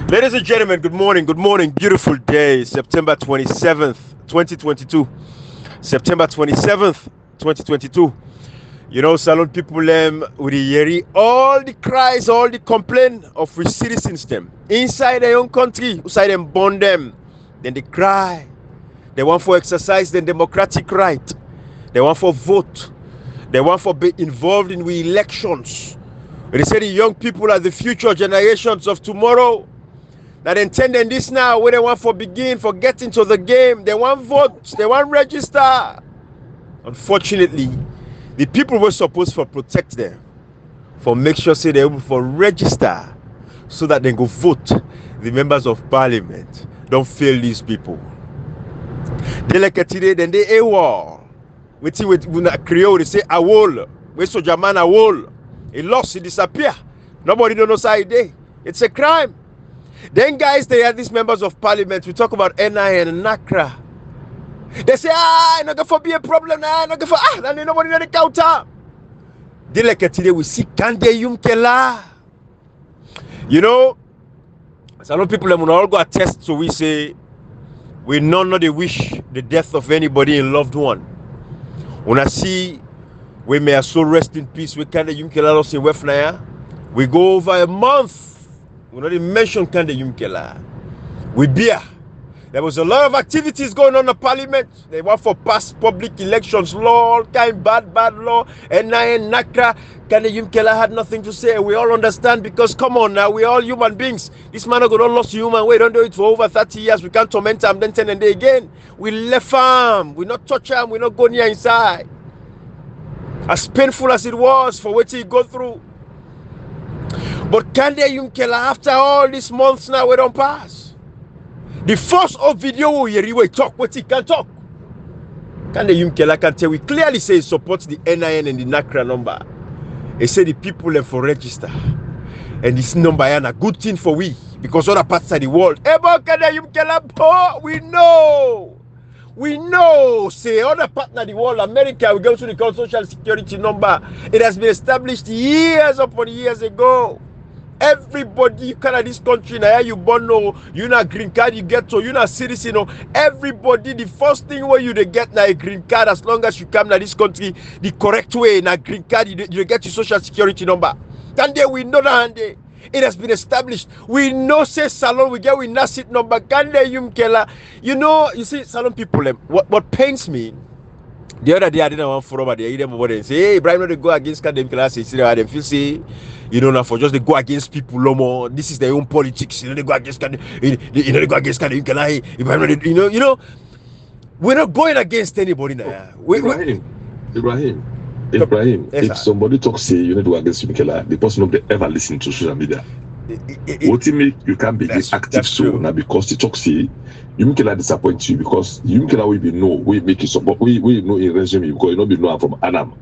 Ladies and gentlemen, good morning. Good morning. Beautiful day, September 27th, 2022. September 27th, 2022. You know, Salon people with the yeri, all the cries, all the complaint of we citizens them inside their own country, inside them born them. Then they cry. They want for exercise their democratic right. They want for vote. They want for be involved in the elections. They say the young people are the future generations of tomorrow. That intending this now, where they want for begin, for get into the game, they want vote, they want register. Unfortunately, the people were supposed to protect them, for make sure say they able for register, so that they go vote. The members of parliament don't fail these people. They like it today, then they war. Waiting with Creole, they say awol. We so German awol. He lost, he disappear. Nobody don't know side day. It's a crime. Then guys, they had these members of parliament. We talk about NI and NACRA. They say, not going to be a problem. Not going for and nobody know the counter. They like today we see Kande Yumkela. You know, some people will all go attest. So we say we none of they wish the death of anybody in loved one. When I see we may so rest in peace. We Kande Yumkela lost in Wefnaya. We go over a month. We not even mention Kande Yumkela. We beer. There was a lot of activities going on in the parliament. They want for past public elections law, all kind bad law. And NACRA, Kande Yumkela had nothing to say. We all understand because come on now, we all human beings. This man got lost human way. Don't do it for over 30 years. We can't torment him then 10 and day again. We left him. We not touch him. We not go near inside. As painful as it was for what he go through. But Kande Yumkela, after all these months now, we don't pass. The first of video we talk what he can talk. Kande Yumkela can tell we clearly say he supports the NIN and the NACRA number. He said the people left for register. And this number is a good thing for we because other parts of the world. About Kande Yumkela, we know, say other partner of the world, America, we go to the social security number. It has been established years upon years ago. Everybody you come to this country now, you born no, you not green card, you get to, you not citizen, no. Everybody, the first thing where you they get now a green card as long as you come to this country the correct way, na green card, you get your social security number. Then we know that it has been established. We know say Salon, we get with Nasit number, Kande Yumkela. You know, you see, Salon people, what pains me, the other day I didn't want for over there, and say, hey, Ibrahim, they go against Kande Yumkela, say, they feel say, you know, now for just they go against people no more. This is their own politics. You know, they go against Kande, they go against Kande Yumkela, Ibrahim, you know, we're not going against anybody now. Ibrahim, yes, if somebody talks say you need to go against Yumkela, the person not ever listen to social media. What make you can be this active so now because the talk say Yumkela disappoint you because Yumkela will be no, we make it support, we know in resume because you know be know from Anam.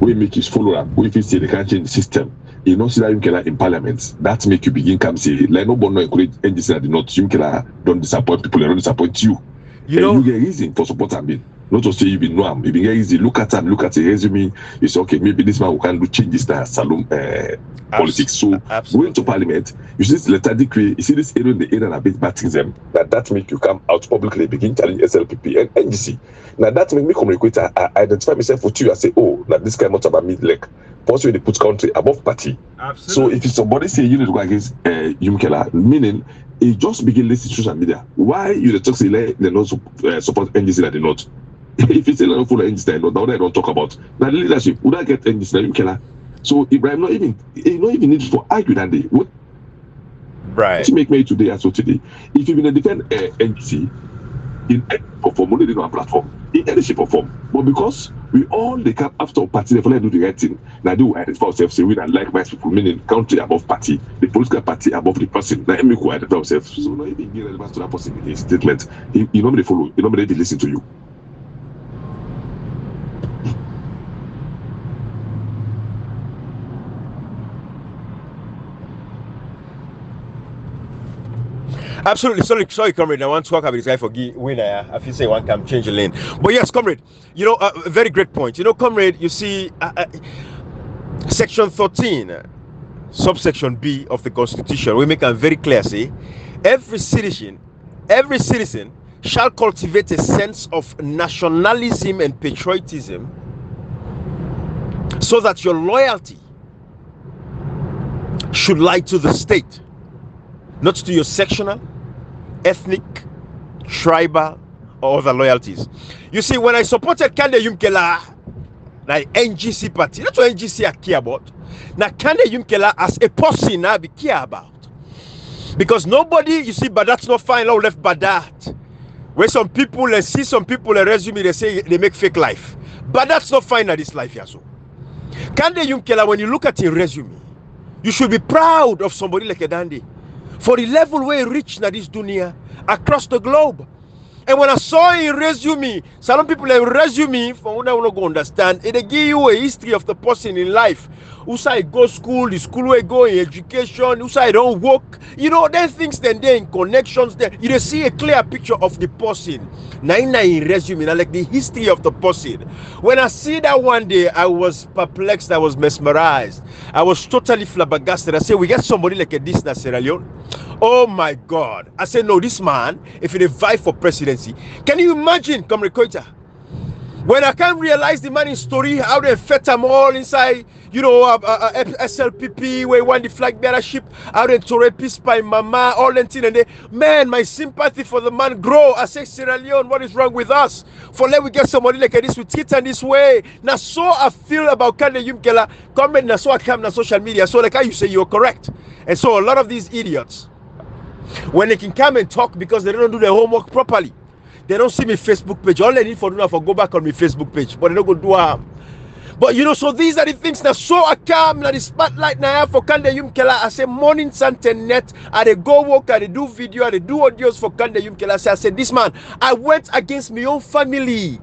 We make his follower, we feel say they can't change the system. You know, see that Yumkela in parliament, that make you begin come say, like no one encourage NGC at the north, Yumkela don't disappoint people, they don't disappoint you. You know, you get reason for support him. Not to say you be know him, you get easy, look at him, look at his resume, you say, okay, maybe this man who can do change this Salon politics. So going to parliament, you see this lethargic way, you see this area in the area and a bit baptism, that make you come out publicly, begin challenge SLPP and NGC. Now that make me communicate, I identify myself with you, I say, oh, now this guy not about me like possibly they put country above party. Absolutely. So if somebody say you need to go against Yumkela, meaning it just begin listening to social media. Why you the talk say they not support NGC that they not? If it's a lot of follow NGC that now they don't talk about. Now the leadership would I get NGC that Yumkela? So Ibrahim not even need for argue that day. What right? To make me today as well today. If you been defend NGC in any form, only they don't have platform in any shape or form. But because we all they come after party, they follow do the right thing. Now do identify ourselves, say we don't like my people, meaning country above party, the political party above the person. Now we identify ourselves. So not even give relevance to that person in his statement. You normally follow, you normally they listen to you. Absolutely. Sorry, comrade. I want to talk about this guy for winner. I feel say one can change the lane. But yes, comrade, you know, a very great point. You know, comrade, you see, section 13 subsection B of the Constitution, we make it very clear, say, every citizen shall cultivate a sense of nationalism and patriotism, so that your loyalty should lie to the state, not to your sectional, ethnic, tribal, or other loyalties. You see, when I supported Kande Yumkela, like NGC party, that's what NGC I care about. Now Kande Yumkela as a person I be care about. Because nobody, you see, but that's not fine, all left but that. Where some people, let's see some people a resume, they say they make fake life. But that's not fine at this life here. So Kande Yumkela, when you look at your resume, you should be proud of somebody like Edande. For the level where he reached na this dunya across the globe. And when I saw in resume, some people have resume for when I want to go understand, it give you a history of the person in life. Who say go school, the school where go in education, who say don't work. You know, there things then there in connections there. You see a clear picture of the person. Nine in resume, like the history of the person. When I see that one day, I was perplexed, I was mesmerized. I was totally flabbergasted. I said, we get somebody like this in Sierra Leone. Oh my God. I said, no, this man, if he vie for presidency, can you imagine, Comrade Koita? When I can't realize the man in story, how they fed them all inside, you know, SLPP, where he won the flag bearership, how they tore peace by mama, all that thing, and they, man, my sympathy for the man grow. I say, Sierra Leone, what is wrong with us? For let we get somebody like this with it and this way. Now, so I feel about Kande Yumkela, comment, now so I come on social media, so like how you say you're correct. And so a lot of these idiots, when they can come and talk because they don't do their homework properly, they don't see my Facebook page. All they need for do for go back on my Facebook page, but they don't go do harm. But you know, so these are the things that so I come now the spotlight now for Kande Yumkela. I say morning net. I they go work, I they do video, I they do audios for Kande Yumkela. I say this man, I went against my own family.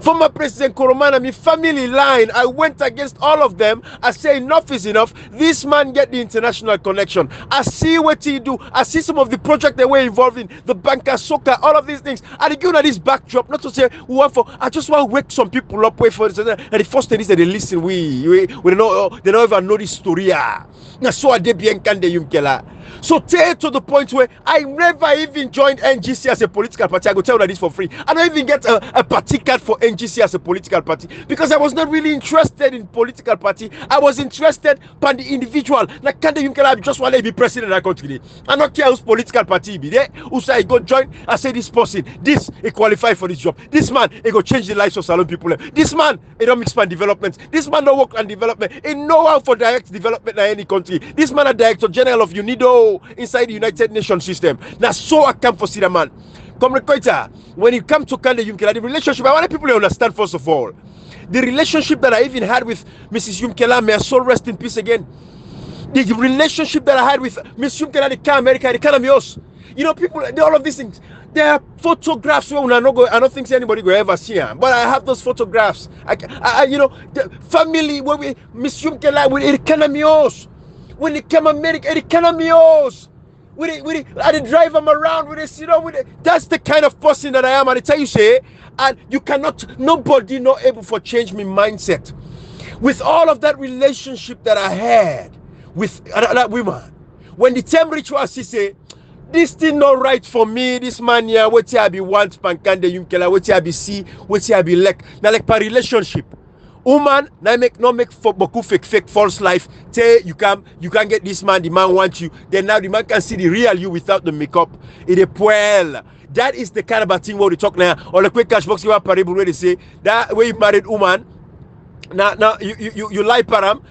Former President Koromana, my family line, I went against all of them. I say enough is enough. This man get the international connection. I see what he do. I see some of the projects they were involved in, the banker, soccer, all of these things. And give this backdrop, not to say we want for. I just want to wake some people up, wait for this. And the first thing is that they listen. We don't they don't even know this story. Now so I did bien Kande Yumkela. So take to the point where I never even joined NGC as a political party. I go tell you this for free. I don't even get a party card for NGC as a political party because I was not really interested in political party. I was interested by the individual. Like Kande Yumkela, I just want to be president of that country. I don't care whose political party be there. Who say I go join? I say this person, this he qualify for this job. This man, he go change the lives of Salon people. This man, he don't mix pan development. This man don't work on development. He know how for direct development in any country. This man a director general of UNIDO inside the United Nations system. Now so I come for see the man. Comrade Koita, when you come to Kande Yumkela, the relationship, I want people to understand first of all, the relationship that I even had with Mrs. Yumkela, may her soul rest in peace again. The relationship that I had with Miss Yumkela, the America, the Canamios. You know, people, all of these things. There are photographs where I don't think anybody will ever see them, but I have those photographs. You know, the family where we Miss Yumkela with the Canamios. When they come America, the Canamios. I drive them around with this, you know, that's the kind of person that I am. And I tell you, say, and you cannot, nobody not able to change my mindset. With all of that relationship that I had with that woman, when the time reached was, she say, this thing not right for me, this man here, what I be want, Pankande Yumkela, what I be see, what I be like. Now, like, per relationship. Woman, now make for beaucoup fake false life. Say you can get this man, the man wants you. Then now the man can see the real you without the makeup. It is well. That is the kind of a thing where we talk now. Or the quick cash box you are parable where they say that way you married woman. Now you lie param.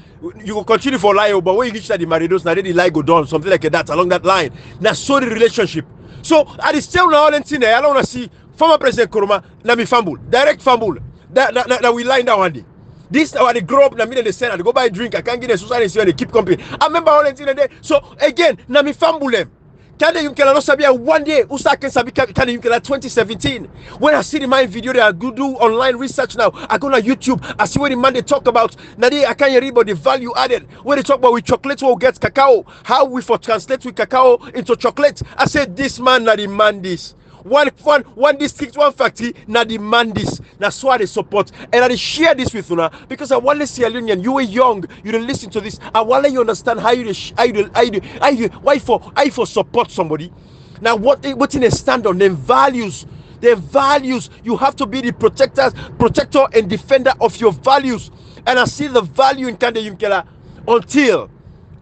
You will continue for lie, but when you reach that the marriages, now the lie go down, something like that along that line. Now so the relationship. So at the still now all I don't want to see former President Koroma, let me fumble, direct fumble. That we line down one day. This when they grow up, na me they send, they go buy a drink. I can't get a society and they keep company. I remember all that in the day. So again, na me fumble them. Kande Yumkela no sabia one day. Usa can sabi Kande Yumkela 2017. When I see the man video, they are good do online research now. I go on YouTube. I see what the man they talk about. Now I can't read about the value added. When they talk about with chocolate, we'll get cacao. How we for translate with cacao into chocolate. I said this man na the man this. one district, one factory, now demand this. That's why they support. And I share this with you because I want to see a union. You were young, you didn't listen to this. I want to you understand why for support somebody. Now what in a stand on them values. Their values, you have to be the protector and defender of your values. And I see the value in Kande Yumkela until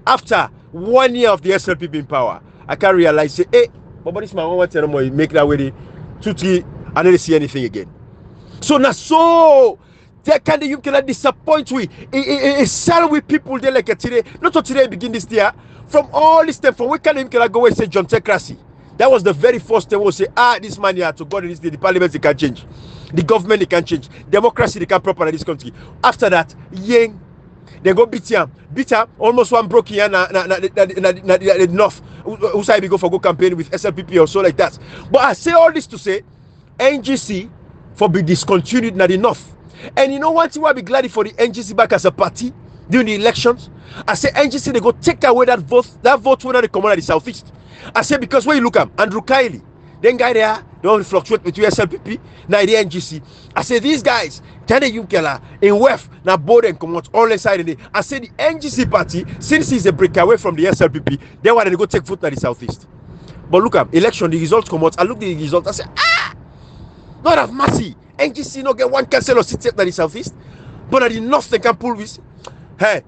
after 1 year of the SLPP in power. I can't realize, say, hey, but this man won't tell them make that way, 2, 3, I never see anything again. So now, so they Kande Yumkela disappoint we. It sell with people there like today. Not today begin this year. From all this time, from where Kande Yumkela go and say John Techracy. That was the very first thing we'll say, this man here to God in this day, the parliament they can change. The government they can change. Democracy they can proper in this country. After that, yang, they go beat him, almost one broke here enough. Who say we go for go campaign with SLPP or so like that. But I say all this to say, NGC for be discontinued not enough. And you know one thing why I be glad for the NGC back as a party during the elections? I say NGC they go take away that vote when they come out of the southeast. I say because when you look at Andrew Kiley, then guy there, they don't fluctuate between SLPP, now the NGC. I say these guys, Kande Yumkela, in West, now board and come out all inside in it. I say the NGC party, since he's a breakaway from the SLPP, they want to go take foot to the southeast. But look at election, the results come out. I look at the results, I say, not have mercy. NGC not get one councillor sit in the southeast, but at the north they can pull with. Hey,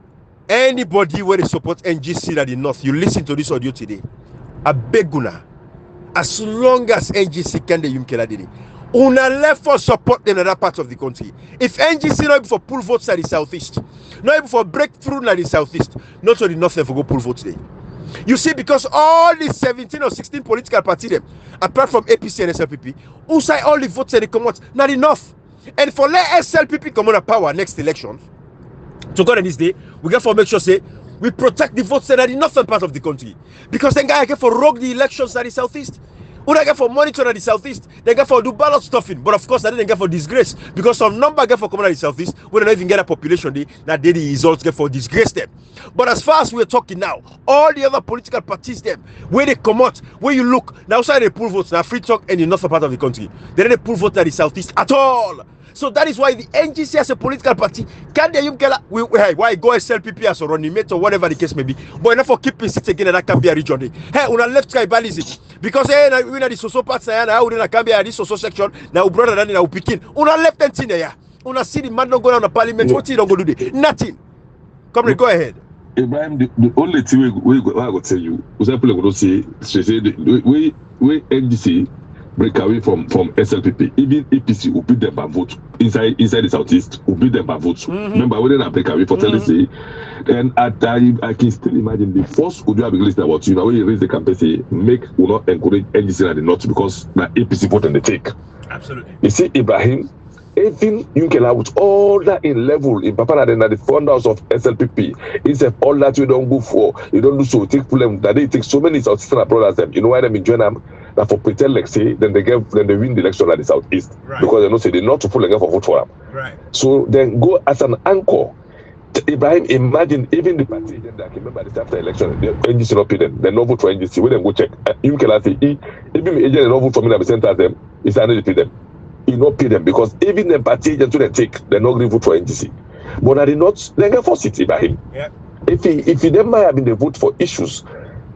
anybody where they support NGC at the north, you listen to this audio today. A beguna, as long as NGC Kande Yumkela did it, una left for support in other parts of the country. If NGC not able for pull votes at the southeast, not able for breakthrough at the southeast, not to the north for go pull votes there. You see, because all these 17 or 16 political parties, them, apart from APC and SLPP, who say all the votes they come out, not enough. And for let SLPP come on power next election, to God in this day, we got to make sure say we protect the votes that are in the northern part of the country. Because then guy get for rogue the elections at the southeast. Who they get for monitor at the southeast, they get for do ballot stuffing. But of course, they didn't get for disgrace. Because some number get for coming at the southeast, we don't even get a population day, that they the results get for disgrace them. But as far as we're talking now, all the other political parties them, where they come out, where you look, now side they pull votes, now free talk in the northern part of the country. They didn't pull votes at the southeast at all. So that is why the NGC as a political party, Kande Yumkela, why go SLPP as a running mate or whatever the case may be, but enough for keeping seats again and that can be a region. Hey, on a left sky balance because we know the social parts now we can be a this social section now brother than now picking. On a left and thing there. On a see the man not go down the parliament. What you don't go do there? Nothing. Come go ahead. Ibrahim, the only thing we go tell you, example, I go say we NGC break away from SLPP. Even APC will beat them by vote inside the southeast. Will beat them by vote. Remember when they break away for TLC, and at time I can still imagine the first would have been listening about you. Now when you raise the campaign, say make will not encourage NGC at the north because the APC vote and they take. Absolutely. You see Ibrahim, even Yumkela with all that in level in Papa and the founders of SLPP, instead all that you don't go for, you don't do so take problem that they take so many southeastern brothers them. You know why them in join them? That for pretend like say then they win the election at the southeast because they know say they not to pull again for vote for them. Right. So then go as an anchor. Ibrahim, imagine even the party agent that came remember this after election, the NGC not pay them, they no vote for NGC. We then go check. Yumkela say even the agent no vote for me that sent them, it's not to pay them. He not pay them because even the party agents who they take, they're not going to vote for NGC. But are they not? They can force it, Ibrahim. Yeah. If he then might have been the vote for issues,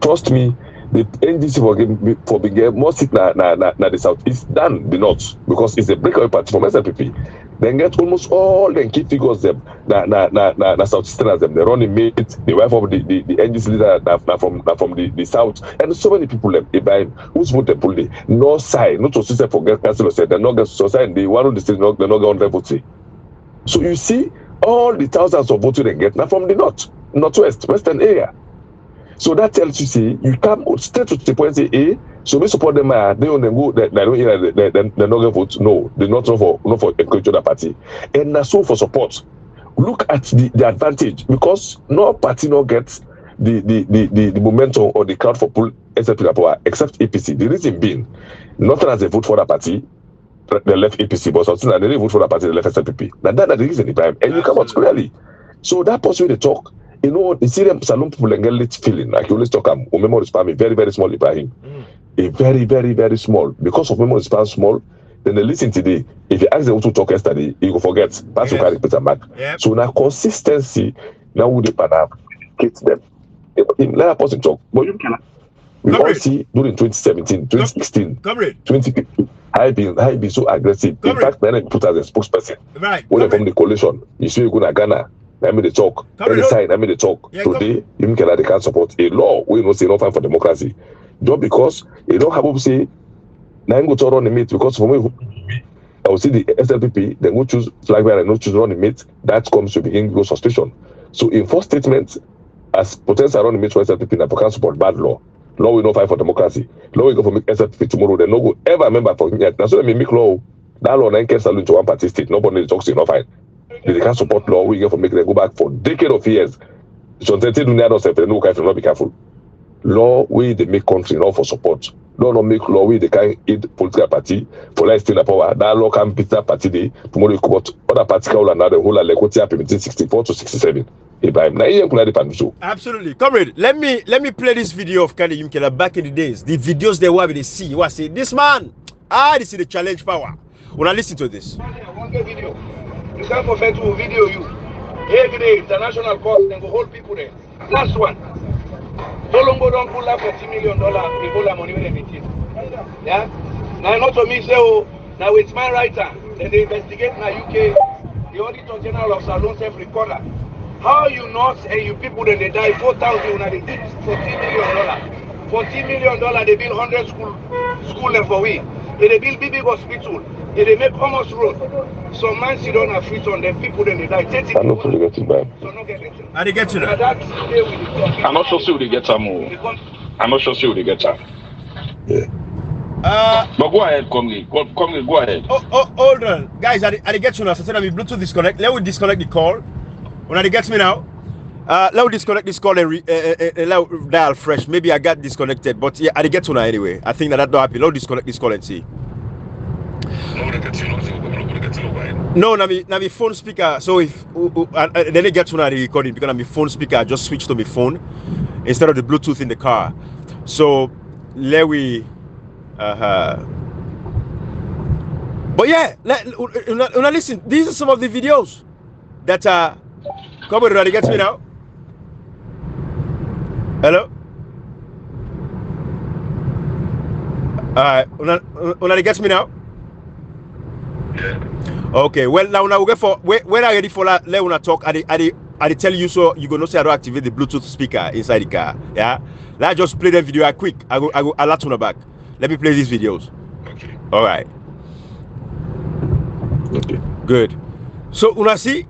trust me, the NGC for being more seat na the southeast than the north because it's a breakaway party from SLPP. Then get almost all the key figures them na southeasterners them. They running mate, the wife of the NGC leader from the south, and so many people them. Ibrahim, who's vote them pull no side, not to say for get council said they not get society. The one of the state they're not going to vote. So you see all the thousands of votes they get now from the northwest, western area. So that tells you, see, you come straight to the point, say, so we support them, they on them go, they don't hear, they're not going to vote. No, they're not for encourage the party. And that's so for support. Look at the advantage, because no party no gets the momentum or the crowd for pull SLP power, except APC. The reason being, nothing as they vote for that party, they left APC, but something that they didn't vote for that party, they left SLPP. Now that's the reason, Ibrahim. And you come out clearly. So that person they talk, you know, you see them salon people and get lit feeling. Like you always talk, memory spam very, very small Ibrahim. a very, very, very small. Because of memory span small, then they listen today. If you ask them to talk yesterday, you will forget. That's what carry Peter back. Yep. So now consistency, now would get them. Let a person talk. But you can. We all see during 2017, 2016, 2015, I been so aggressive. In fact, then I put as a spokesperson. Right. When from the coalition, you see you go to Ghana, I made the talk. Any sign, I made the talk. Today, you can they can't support a law. We don't say no time for democracy. Just because you don't have to say, now I'm going to run the meet because for me, I will see the SLPP, then go choose flag bearer and not choose run the meet. That comes to begin go suspicion. So in first statement, as potential run the meet for SLPP, now can't support bad law. Law will not fight for democracy. Law will go for make SLPP tomorrow. Then no go ever member for me. That's why make law. That law then can salute to one party state. Nobody talks to no fine. They can't support law. We get for make them go back for decade of years. So they do not say no careful, not be careful. Law we they make country law for support. Law not make law we they can aid political party for like still the power. That law can beat that party day. Tomorrow you come out other party can another whole like what happened between 64 to 67. Absolutely. Comrade, let me play this video of Kani Yumkela back in the days. The videos they were with the see. You say this man, this is the challenge power. When I listen to this. One video. You can't forget to video you. Every day, international court, then go hold people there. Last one. Tolombo don't pull up $40 million, they pull up money with everything. Yeah? Now not to me say, oh, now it's my writer. Then they investigate in the UK, the Auditor General of Salon self-recorder. How you not and you people that they die 4,000 when they did $40 million. $40 million they build 100 school for we. They build big hospital. They make almost road. Some man sit on a free on them people then they die. I'm not sure they get it back. So not get it. How they get to that? I'm not sure they get some more. I'm not sure they get some. Yeah. But go ahead, Congi. Congi, go ahead. Hold on. Guys, I get you now. So I said I'm Bluetooth disconnect. Let me disconnect the call. When I get me now, let me disconnect this call and dial fresh. Maybe I got disconnected, but yeah, I get to now anyway. I think that don't happen. Let me disconnect this call and see. No, na my phone speaker. So if then I get to now the recording because my phone speaker, I just switched to my phone instead of the Bluetooth in the car. So let we. But yeah, listen. These are some of the videos that are. Come on, get me now. Hello. Una gets me now. Yeah. Okay. Well, now we go for when I ready for let una talk. I tell you so you gonna say I don't activate the Bluetooth speaker inside the car. Yeah. Let's just play the video quick. I go alert una back. Let me play these videos. Okay. All right. Okay. Good. So una see.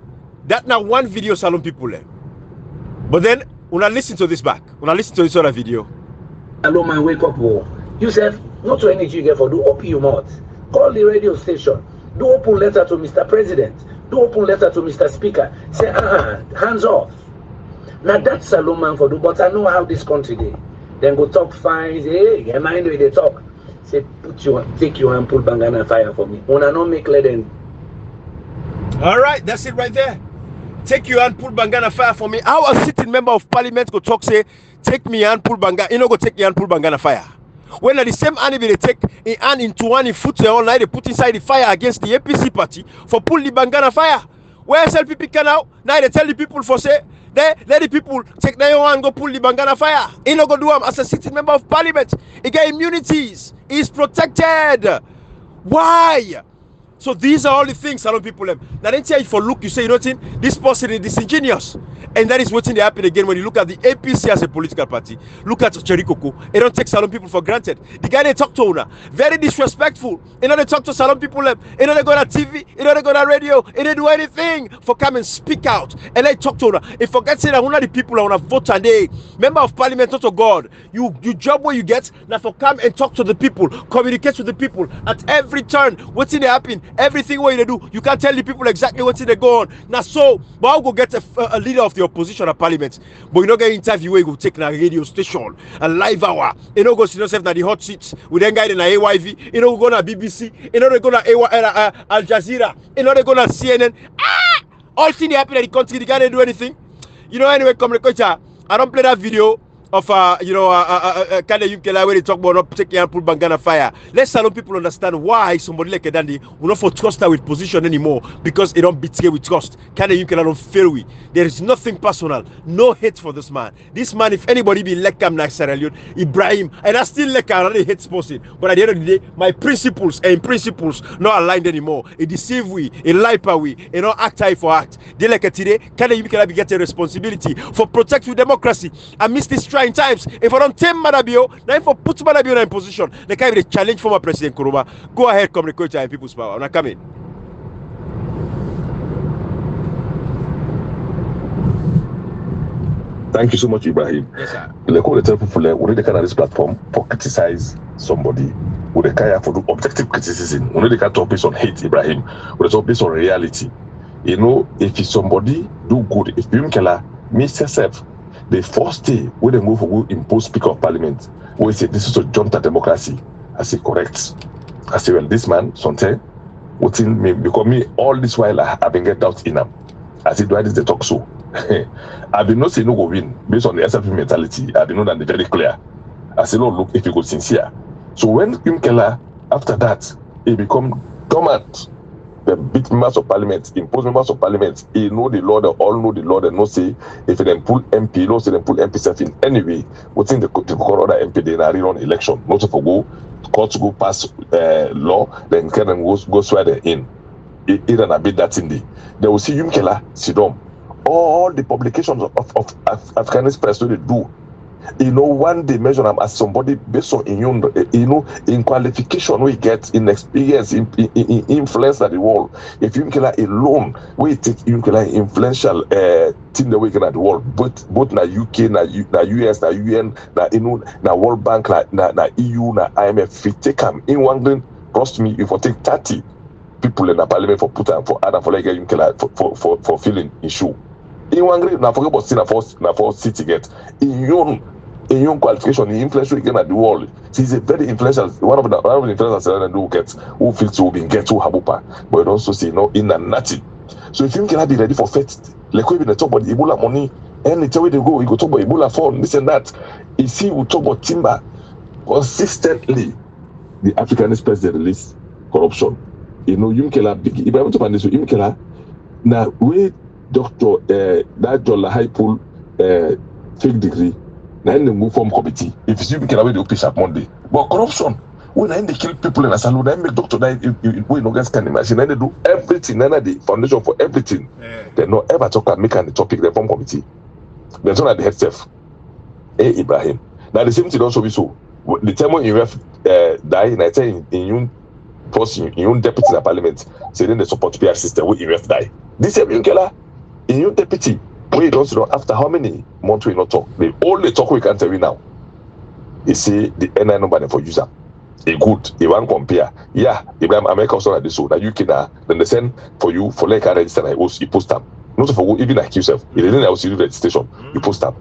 That now one video salon people there. But then when I listen to this back, when I listen to this other video. Hello man, wake up war. You said not to energy you get for do open your mouth. Call the radio station. Do open letter to Mr. President. Do open letter to Mr. Speaker. Say hands off. Now that's salon man for do, but I know how this country dey. Then go talk fines. Hey, your mind where they talk. Say take your hand, pull bangana fire for me. When I not make let them. All right, that's it right there. Take your hand, pull bangana fire for me. How a sitting member of parliament go talk say, take me hand, pull bangana. You know go take your hand, pull bangana fire. When at the same enemy they take a hand into one in foot all night, they put inside the fire against the APC party for pull the bangana fire. Where SLPP can now they tell the people for say let the people take their hand go pull the bangana fire. He no go do as a sitting member of parliament. He get immunities. He's protected. Why? So these are all the things a lot of people have. Now then tell you for look, you say, you know what, this person is disingenuous. And that is waiting to happen again when you look at the APC as a political party. Look at Cherikoko. They don't take Salon people for granted. The guy they talk to owner, very disrespectful. You know they talk to Salon people, you know they go on TV, you know they go on radio, and they do anything for come and speak out. And they talk to owner. If forget say that one of the people are on a vote and they member of parliament, not to God. You job where you get now for come and talk to the people, communicate with the people at every turn. What's in the happen? Everything what they do, you can't tell the people exactly what's in the go on. Now so, but I'll go get a leader of the opposition at parliament, but you don't get interview where you go take a radio station, a live hour, you know go see yourself na the hot seats with then guy in a AYV, you know go na BBC, you know they go na Al Jazeera, you know they go na CNN. All things happen in the country, the guy didn't do anything. You know anyway, come record. I don't play that video. of Kane Yumkela where they talk about not taking and put Bangana fire. Let Salon people understand why somebody like Edandi will not for trust her with position anymore because it don't betray with trust. Kane Yumkela don't fail with. There is nothing personal, no hate for this man. This man, if anybody be Lekam like Sierra Leone, Ibrahim, and I still Lekam, I really hate person. But at the end of the day, my principles not aligned anymore. It deceive we, it lie per we, it not act eye for act. They like today, Kane Yumkela be getting responsibility for protecting democracy amidst these trying times. If I don't take Manabio, now if I put Manabio in position, they can be the challenge for my President Kuruma. Go ahead, communicate and people's power. I'm not coming. Thank you so much, Ibrahim. Yes, sir. Like all the tell people, we need to kind of this platform for criticize somebody. We need to for do objective criticism. We need to talk based on hate, Ibrahim. We need to talk based on reality. You know, if somebody do good, if Msg Sept, the first day when they move for impose Speaker of Parliament, we say this is a junta democracy. I say correct. I say, well, this man, something, what in me, because me all this while I've been get doubt in him. I say, do I just they talk so? I've been not saying no go win based on the SFP mentality. I've been not that very clear. I say, no, look, if you go sincere. So when Msg, after that, he become dormant, the big members of parliament, impose members of parliament, he know the law, they all know the law, they know say, if they pull MP, no say they pull MP self in anyway, what think the call other MP, they are on election, not to go, court to go pass law, then can go swear they in. It and a bit that in the. They will see Msg sit down. All the publications of Afghanistan press they do, you know, one day measure them as somebody based on in qualification we get, in experience, in influence at the world. If Msg alone, we take Msg influential team the way at the world, both na UK, na US, na UN, na World Bank, na EU, na IMF. If you take them in one green, trust me, if you take 30 people in the parliament for put and for Adam for like Msg for filling issue. In one grade, now forget about sin na for city get in your qualification, the influential again at the world. He's a very influential, one of the influential who gets who feels to be get to Habupa, but also say no in and nothing. So if you cannot be ready for first, like we talk about Ebola money, and it's where they go, you go talk about Ebola phone, this and that. You see, we talk about timber consistently. The Africanist president release corruption. You know, Msg big. If I want to find this, Msg now we doctor that Jola high pool fake degree. Now they move from committee. If you see Msg they pitch up Monday, but corruption. When they kill people in a salon, they make doctor die. We no guys can imagine. Then they do everything. Then the foundation for everything. They no ever talk and make an topic. They form committee. There's one at the head self. Ibrahim. Now the same thing also we saw. The time when you have die, and I say in you. Plus, in deputy in the parliament, say then the support PR system will invest die. This is Msg in your deputy. We don't know after how many months we not talk. The only talk we can tell you now is say the NI number for user. A good, if one compare, yeah, if I'm America also like this, so that UK now, then they send for you for like a register, you post them. Not for even like yourself. If they didn't have a registration, you post them.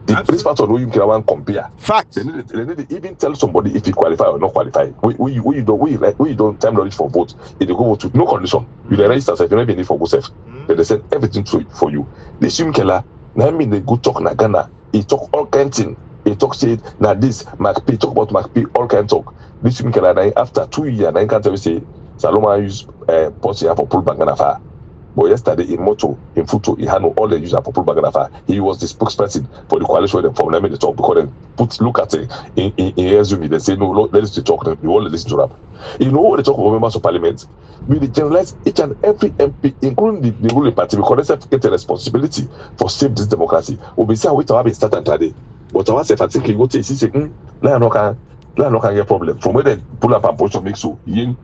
The principal of you can one compare. Facts. They need to even tell somebody if you qualify or not qualify. We don't time knowledge for vote. If they go vote with no condition, you the register if you don't need for go safe. Then they send everything for you. The Msg, now I mean they go talk na Ghana. He talk all kinds of things. He talk say now this Mark P talk about Mark P all kinds of talk. This Msg after 2 years, I can't tell you say Saloma use policy for pull back and far. But yesterday in Moto, in Futo, he had all the users for pull back and far. He was the spokesperson for the coalition where they formed. They made the talk because they look at it in resume. They say no, let us talk. You want to listen to them. You know what they talk about members of parliament? We generalize each and every MP, including the ruling party, because they have to get a responsibility for save this democracy. We be saying we have been started today, but I say I think you go to see now no can get problem. From where they pull up and push make so yin.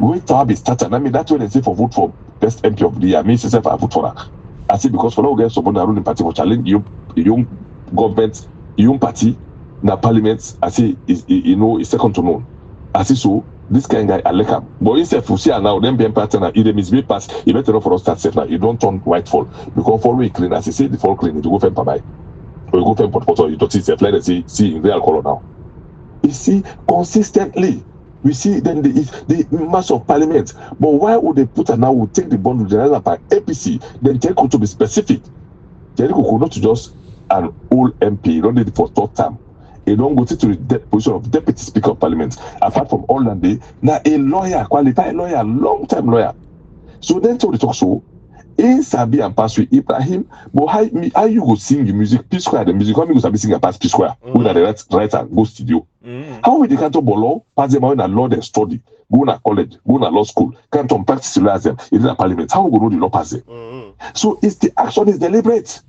We have been started. I mean that's when they say for vote for best MP of the year. Me myself I vote for her. I say because for now we get someone ruling party for challenge young government, young party, na parliament. I say is second to none. I say so. This kind of guy, I like him. But instead, you see now, them being partner, if they misbehave pass, you better not for us start safe now. You don't turn white fall. Because fall we clean, as you say, the fall clean, you go fend by. Or you go fend pot, you don't see safe, like they see in real color now. You see, consistently, we see then the mass of parliament. But why would they put now, will take the bond with the by APC, then take to be specific? Jericho could not just an old MP, don't need it for third term. He don't go to the position of Deputy Speaker of Parliament. Apart from all that day, now a lawyer, qualified lawyer, long-time lawyer. So then to the talk so, in Sabi and pass with Ibrahim, but how you go sing the music, P Square, the music, how you go Sabi sing and pass P Square, with the right and go studio. How will you can't bolo, pass them out in a law and study, go to college, go to law school, can't practice law them in the parliament. How will you know the law pass them? So it's the action is deliberate.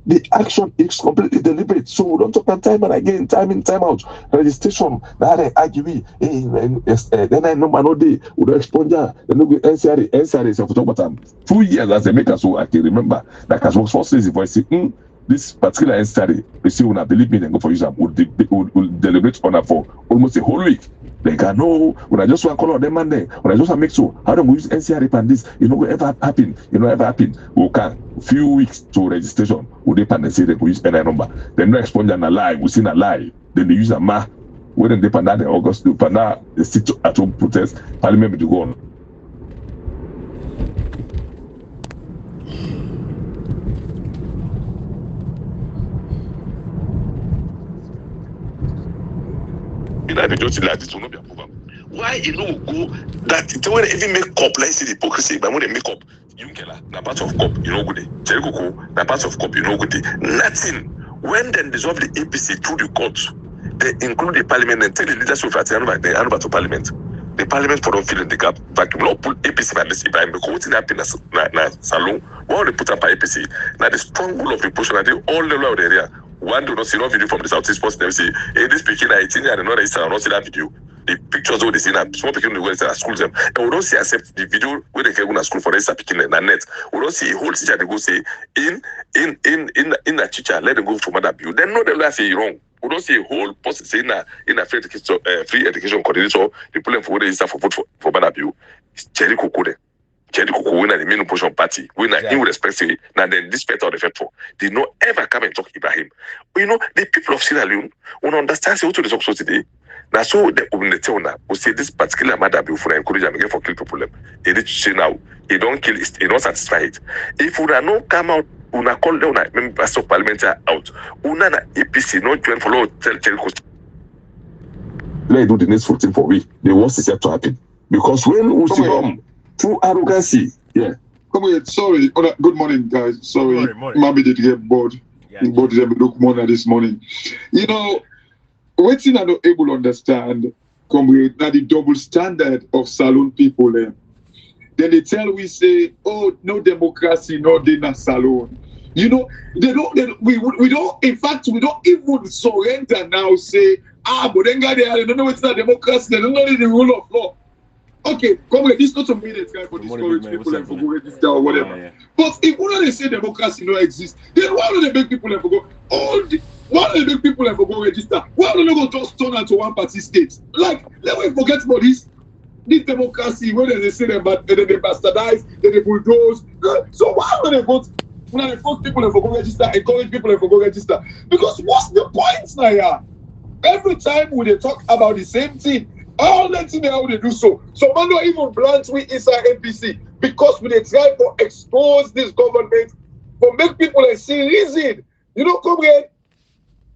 The action is completely deliberate. So we don't talk about time and again, time in, time out. Registration, that I argue, then I know no day, we don't expunge, then we NCRA is for talk about 2 years as a maker, so I can remember that as was first if I say, this particular NCRA, they say, when I believe me, then go for use them, we'll deliberate on that for almost a whole week. They can know when I just want to call on them and then when I just want to make sure how do we use NCRA and this, ever happen, we can few weeks to registration, we they pan and say they will use NI number. Then no expunge and a lie, we see a lie, then they use a ma when they pan that in August, they pan that the sit at home protest, parliament to go on. They just like this will not be approved. Why you know go that it will even make up, let's see the hypocrisy, but when they make up, na part of cop, good day. Jericho, na part of cop, good day. Nothing. When then dissolve the APC through the courts, they include the parliament and tell the leadership of the hand over to parliament. The parliament for don't fill in the gap. Vacuum not put APC by this Ibrahim because what's happening na salon. Why they put up by APC? Now the strong rule of repression and they all the way of the area. One do not see no video from the Southeast Post. They say, hey, this picture I think and another is not see that video. The pictures what they see now, small picking the words at school them. And we don't see accept the video where they can go to school for this picking in the net. We don't see a whole teacher they go say in that teacher let them go for mother view. Then no they will say wrong. We don't see a whole person saying in a free education coordinator the problem for where they start for vote for mother view. Cherry Coco there. Cherry Coco when the main opposition party when in respect say now then this better the fact for did not ever come and talk Ibrahim. The people of Sierra Leone will understand say what to talk so today. Now so the tell now we say this particular matter be for encourage them again for kill people them. They need to say now he don't kill it, he don't satisfy it. If we are not come out, una call them members of parliament out. Una na APC not join for tell Cherry Coco. Let do the next 14 for we. The worst is yet to happen because when we see them through arrogancy, yeah. Come here, sorry. Good morning, guys. Sorry, morning. Mommy did get bored. Yeah, He bored them look more this morning. Waiting I not able to understand, comrade, now the double standard of salon people. Then they tell we say, oh, no democracy, no day na salon. They don't. We don't. In fact, we don't even surrender now. Say, but then they don't know it's not democracy. They don't know the rule of law. Okay, comrade, this is not a minute guy for discourage people and for go register or whatever. Yeah. But if one they say democracy no exist, then why do they make people and for go why do they make people and for go register? Why do they go just turn out to one party state? Like, let me forget about this democracy where they say they bastardize, they bulldoze. So why do they vote? When they force people and for go register, encourage people and for go register? Because what's the point now? Yeah? Every time when they talk about the same thing. All that thing how they do so. So man not even blunt we inside NPC because we they try to expose this government for make people see reason. Come here,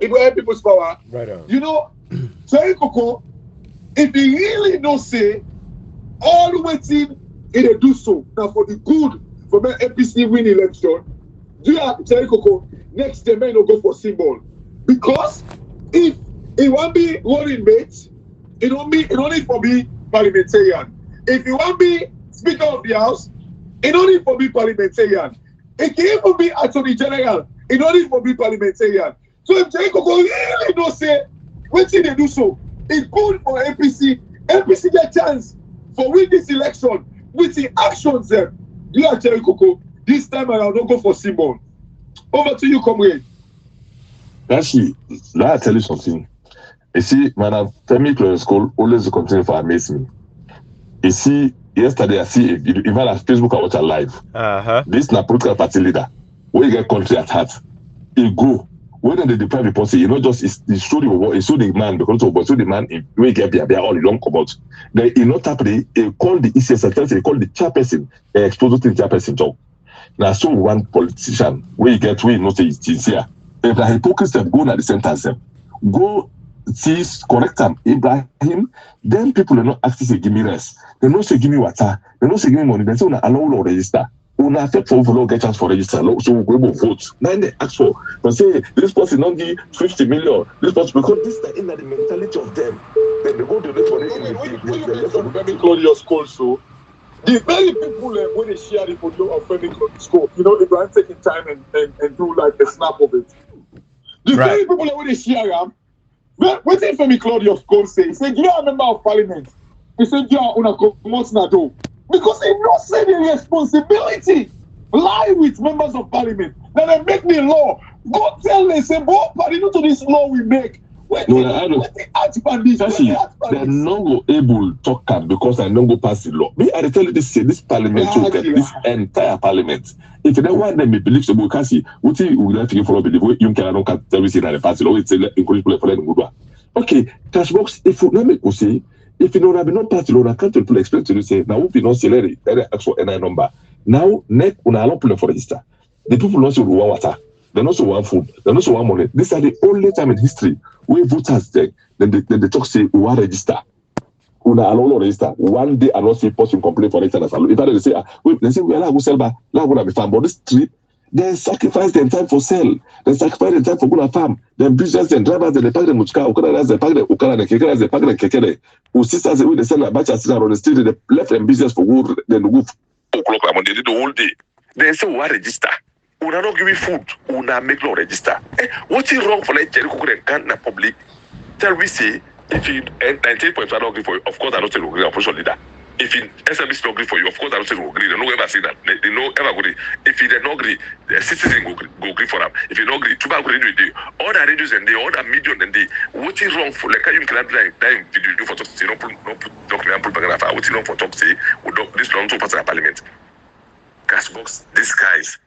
it will help people's power. Right on. Cherry Coco, if he really don't say all the waiting they do so now for the good for my NPC win election, do you have Cherry Coco next time may not go for symbol? Because if it won't be running mates. It don't need for be parliamentarian. If you want to be Speaker of the House, it don't need for be parliamentarian. It can even be Attorney General. It don't need for be parliamentarian. So if Cherry Coco really don't say what they do so, it's good for APC. APC get chance for win this election with the actions there. You are Cherry Coco. This time around, don't go for symbol. Over to you, comrade. Actually, let I tell you something. You see, Madam Femi School always continue to amaze me. You see, yesterday I see even on Facebook I watch a live. This na political party leader. When you get country at heart, he go. When they deprive the policy, just it show the man because show the man when you get there all long come out. Then not happy, he call the ECS, he call the chairperson, expose to the chairperson talk. Now so one politician where you get we not say it's sincere. If the hypocrites them go at the sentence them, go see correct them. Ibrahim, then people are not asking say give me rest. They don't say give me water. They don't say give me money. They say una allow no register. Una affect for overall get chance for register. So we go vote. Then they ask for. But say this person don't give 50 million. This person because this is in the mentality of them. Then they go to the money in the Claudius Cole so. The very people when they share the photo of Femi Claudius Cole, you know, Ibrahim taking time and do like a snap of it. The very people when they share them, what did Femi Claudius Cole say? He said, you are a member of parliament. He said, you are on a do because he not say the responsibility lie with members of parliament. Then they make the law. Go tell them, say, both party to this law we make. They're not go able to talk up because I don't go pass the law. Me, I tell you this parliament, this entire parliament. If they want them to believe so, because see, what you will have to follow believe you cannot tell me that the party law it's encourage people for them. Okay, cash box. If you not make say, if you don't have no party law, I can't people expect to say now. We not say let actual NI number. Now next, we are not pulling for register. The people not say we want water. They also want food. They also want money. These are the only time in history where voters then they talk say we want register. We are alone register. One day I not see person complain for register. If I they say they say we are not go sell back. Now go to farm. But this street they sacrifice their time for sell. They sacrifice their time for go to farm. Then business and drivers they pack them muchka. Ukara they pack them ukara they kekere they pack them kekere. Who sisters they they sell a batch of sisters on the street. They left them business for good. Then go 2:00 and they did the whole day. They say we want register. Una not give me food, una make law register. What is wrong for like Jericho and na public? Tell we say if you 19.5 not agree for you, of course I don't say agree opposition leader. If in SMBC not agree for you, of course I don't say agree. They no ever say that. They no ever agree. If they not agree, the citizen go agree for them. If you not agree, two back radio day, all the radios and they all the media and they what is wrong for like you can like that video for talk say no put document put back what is wrong for talk say this long to pass the parliament. Cash box, these guys.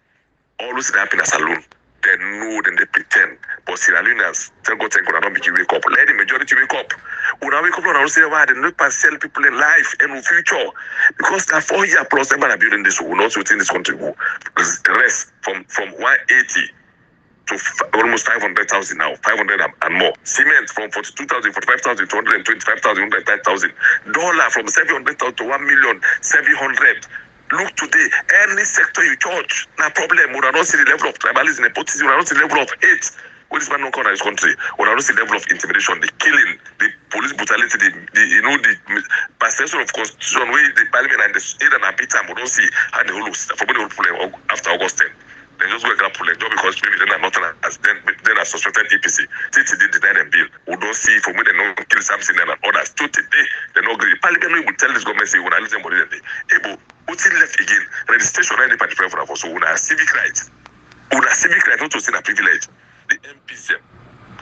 Always happen as alone. They know, then they pretend. But Sierra Leoneans, thank God, don't make you wake up. Let the majority wake up. When I wake up, I will say, why they not sell people in life and in future. Because that 4 years plus, they're building this, will not within this country. Because the rest from 180 to almost 500,000 now, 500 and more. Cement from 42,000, 45,000, 225,000, $100,000 from 700,000 to 1,700,000. Look today, any sector you charge, no problem. We don't see the level of tribalism, nepotism. We don't see the level of hate. What is man not in this country? We don't see the level of intimidation, the killing, the police brutality, the perception of constitution, where the parliament and the aid and beat time. We don't see how the whole for the whole problem after August 10. They just go and pull it because maybe they're not as then a suspected APC. Since they deny them bill, we don't see for me they don't kill something and others. To today, they don't agree. Parliament will tell this government say when I listen body they able. What's left again? Registration and the party for so we have civic rights. We have civic rights not to say a privilege. The MPs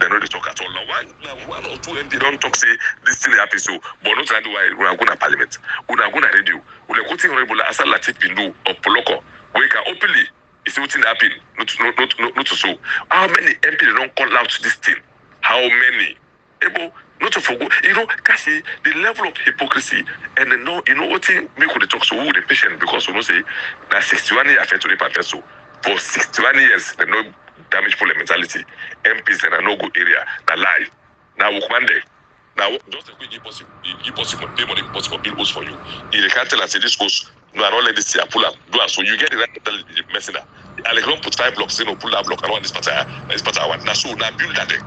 they don't talk at all. Now one or two MPs don't talk say this thing happen so, but not why we are going to parliament. We are going to radio. We are going to honorable Asal Latif Bindu of Poloko. We can openly. It's what happen. Not to so. How many MPs don't call out this thing? How many? Able not to forgo. Kasi the level of hypocrisy and what make the talk so who the patient because we say that 61 years affect to the party so for 61 years they no damage for the mentality. MPs in a no go area that lie. Now we one day. Now just a quick give possible pay money possible bill for you. If they can't tell us this goes no, I don't let this here pull up do so you get the right message. I like put 5 blocks in or pull that block around this part I want. Now so now build that thing.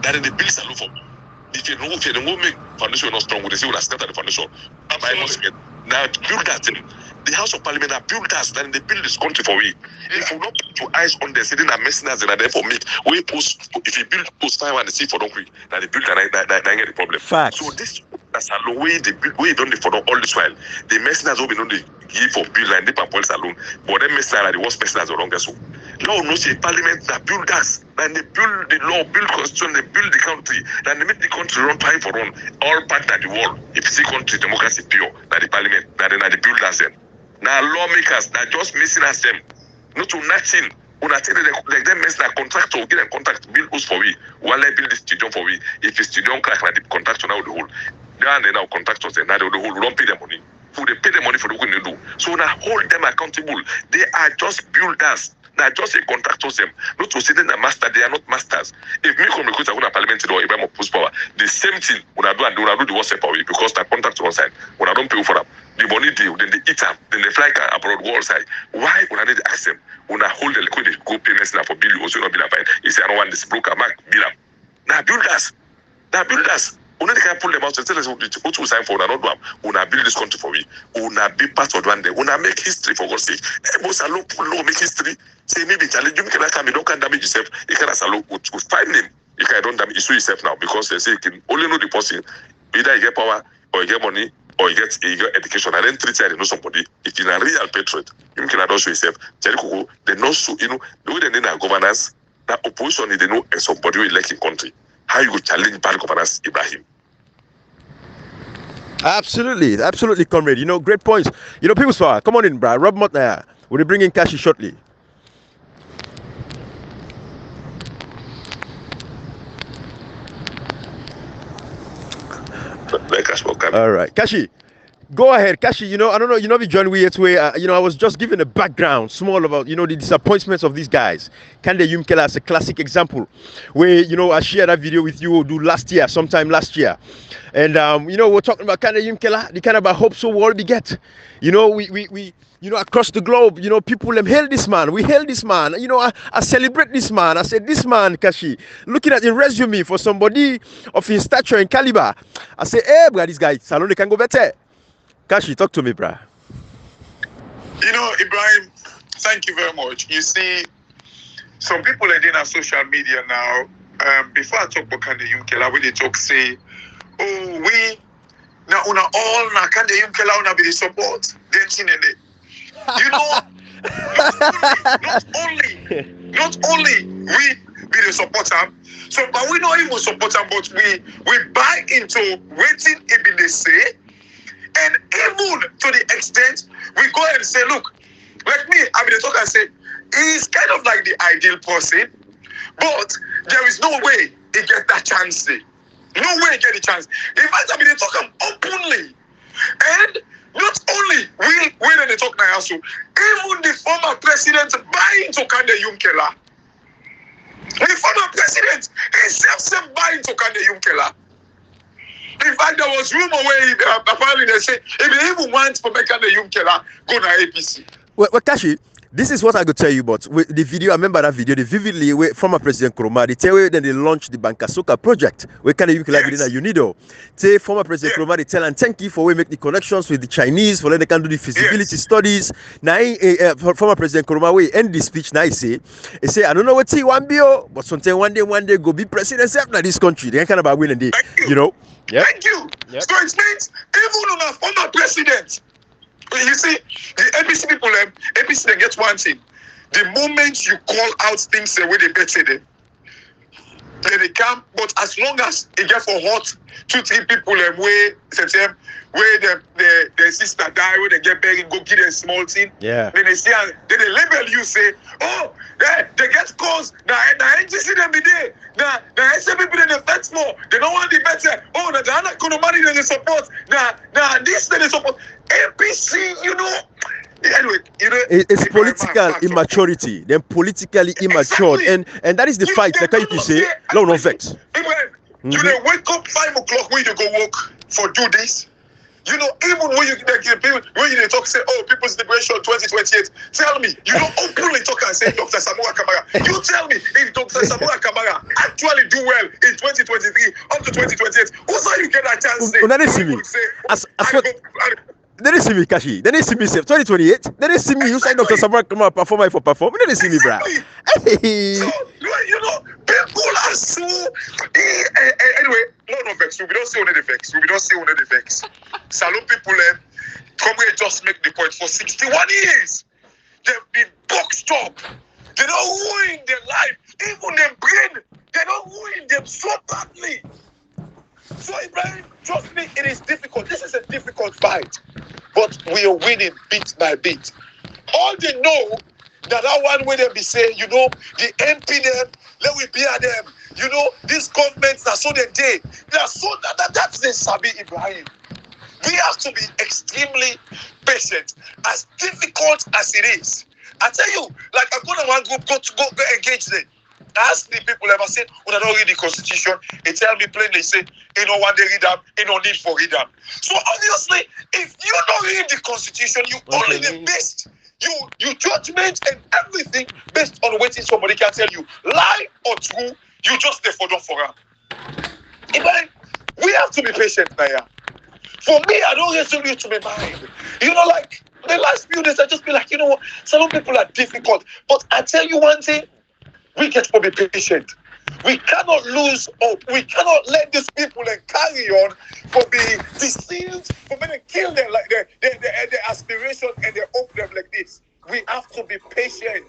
That in the bills are low for. If you don't make foundation not strong, they say we'll start the foundation. Now build that thing. The House of Parliament have built us, then they build this country for we. Yeah. If we not put your eyes on them, sitting and mercenaries and there for me, we post if you build post 5 and see for don't quick, now they build and I get the problem. Facts. So this that's a way they build way don't for all this while. The mercenaries will be not the give for build and they police alone. But them mercenaries are the worst mercenaries around us. So now no say Parliament that build us, and they build the law, build constitution, they build the country, and they make the country run time for run. All part of the world. If you see country democracy pure, that the Parliament, that the build us then. Now lawmakers that just missing as them, not to nothing. When I tell like them mess that contractor get a contract build us for we, while I build the stadium for we. If the stadium crack, like the contractor now the whole. Then they now contractors then now the whole we don't pay them money. Who they pay the money for the work they do. So now hold them accountable. They are just builders. Now just a contractors them. Not to say them a master, they are not masters. If me come recruit a parliament or if I'm a post power, the same thing when I do and do the WhatsApp away because the contracts on side. When I don't pay for them, the money deal, then they eat them, then they fly car abroad wall side. Why when I need to ask them? When I hold the liquidity go payments now for bill, also not bill fine. He say I don't want this broker mark bill them. Now builders. Una they can pull them out and tell us what to sign for. Una not do. Una build this country for we. Una be part of one day. Una make history for God's sake. Most are low make history. Say maybe challenge you cannot come. You don't can damage yourself. You can salo. We find him. You can don't damage yourself now because they say you can only know the person. Either you get power or you get money or you get education. And then treat you know somebody. If you're a real patriot, you cannot show yourself. They know so you know the way they need our governance. That opposition they know somebody who elect in country. How you could challenge bad governance, Ibrahim? Absolutely, comrade. You know, great points. You know, People's Power, come on in, bro. Rob Mott, we'll be bringing Kashi shortly. All right, Kashi. Go ahead, Kashi. You know, I don't know. You know, we joined weird way. You know, I was just giving a background, small about the disappointments of these guys. Kande Yumkela is a classic example, where I shared that video with you sometime last year, and we're talking about Kande Yumkela, the kind of hope so we all beget. We across the globe, people hail this man. We hail this man. I celebrate this man. I said, this man, Kashi, looking at the resume for somebody of his stature and caliber, I say, hey, bro, this guy, Salon, they can go better. Kashi, talk to me, bruh. Ibrahim, thank you very much. You see, some people are doing on social media now. Before I talk about Kande Yumkela, when they talk, say, oh, we now una all na Kande Yumkela una be the support. Dancing in it. Not only we be the supporter. So, but we not even support him, but we buy into waiting if they say. And even to the extent we go and say, look, like me, I mean, talk and say, he's kind of like the ideal person, but there is no way he get that chance there. No way he get the chance. In fact, I mean, they talk openly. And not only we they talk now, so even the former president buy into Kande Yumkela. The former president himself buy into Kande Yumkela. In fact, there was rumor where apparently they say if they even want for make Kande Yumkela go to APC. Well, Kashi, this is what I could tell you about the video. I remember that video. They vividly, where former President Nkrumah, they tell you then they launched the Bankasoka project. Where Kande Yumkela within a UNIDO. Say former President Nkrumah, they tell and thank you for we make the connections with the Chinese for they can do the feasibility studies. Now, former President Nkrumah, we end the speech. Now he say, I don't know what he want be, but sometime one day go be president Sept in this country. They kind of win and they, Yep. Thank you. Yep. So it means even on a former president, you see, the APC people, APC they get one thing. The moment you call out things the way they better them, they come. But as long as it get for hot 2-3 people where their sister die, where they get buried, go get a small thing. Yeah. Then they see and then they label you say, oh, they get calls. Now NGC them be there. Now SC people in the fence more. They don't want the better. Oh, now the other money they support. Now this they support. APC, Anyway, it's political immaturity. Then politically immature, and that is the fight. Like you say, no vex. You wake up 5 o'clock when you go work for do this. Even when you talk, say, oh, People's Liberation 2028. Tell me, you don't openly talk and say Dr. Samura Kamara. You tell me if Dr. Samura Kamara actually do well in 2023 up to 2028. Who's how you get that chance? They didn't see me, Kashi. They didn't see me, Sept 2028. They didn't see me. You say Dr. Samara Kamara perform. They didn't see me, bruh. Hey. So, people are so. Anyway, no vex. We don't say only the vex. Salon people, come here just make the point. For 61 years, they've been boxed up. They don't ruin their life. Even their brain, they don't ruin them so badly. So, Ibrahim, trust me, it is difficult. This is a difficult fight. But we are winning bit by bit. All they know that one way they be saying, the MP them, let we be at them. These governments are so they are so that's the Sabi Ibrahim. We have to be extremely patient. As difficult as it is, I tell you, like I go to one group, go engage them. Ask the people ever say, when I don't read the constitution, they tell me plainly, say, you know what they read them, you no need for read them. So obviously, if you don't read the constitution, you only the best. You judgment and everything based on waiting somebody can tell you. Lie or true, you just there for them. We have to be patient, Naya. For me, I don't resolute to my mind. You know, like the last few days, I just be like, you know what, some people are difficult. But I tell you one thing, we get to be patient. We cannot lose hope. We cannot let these people carry on for the deceived, for me to kill them like their aspiration and their hope them like this. We have to be patient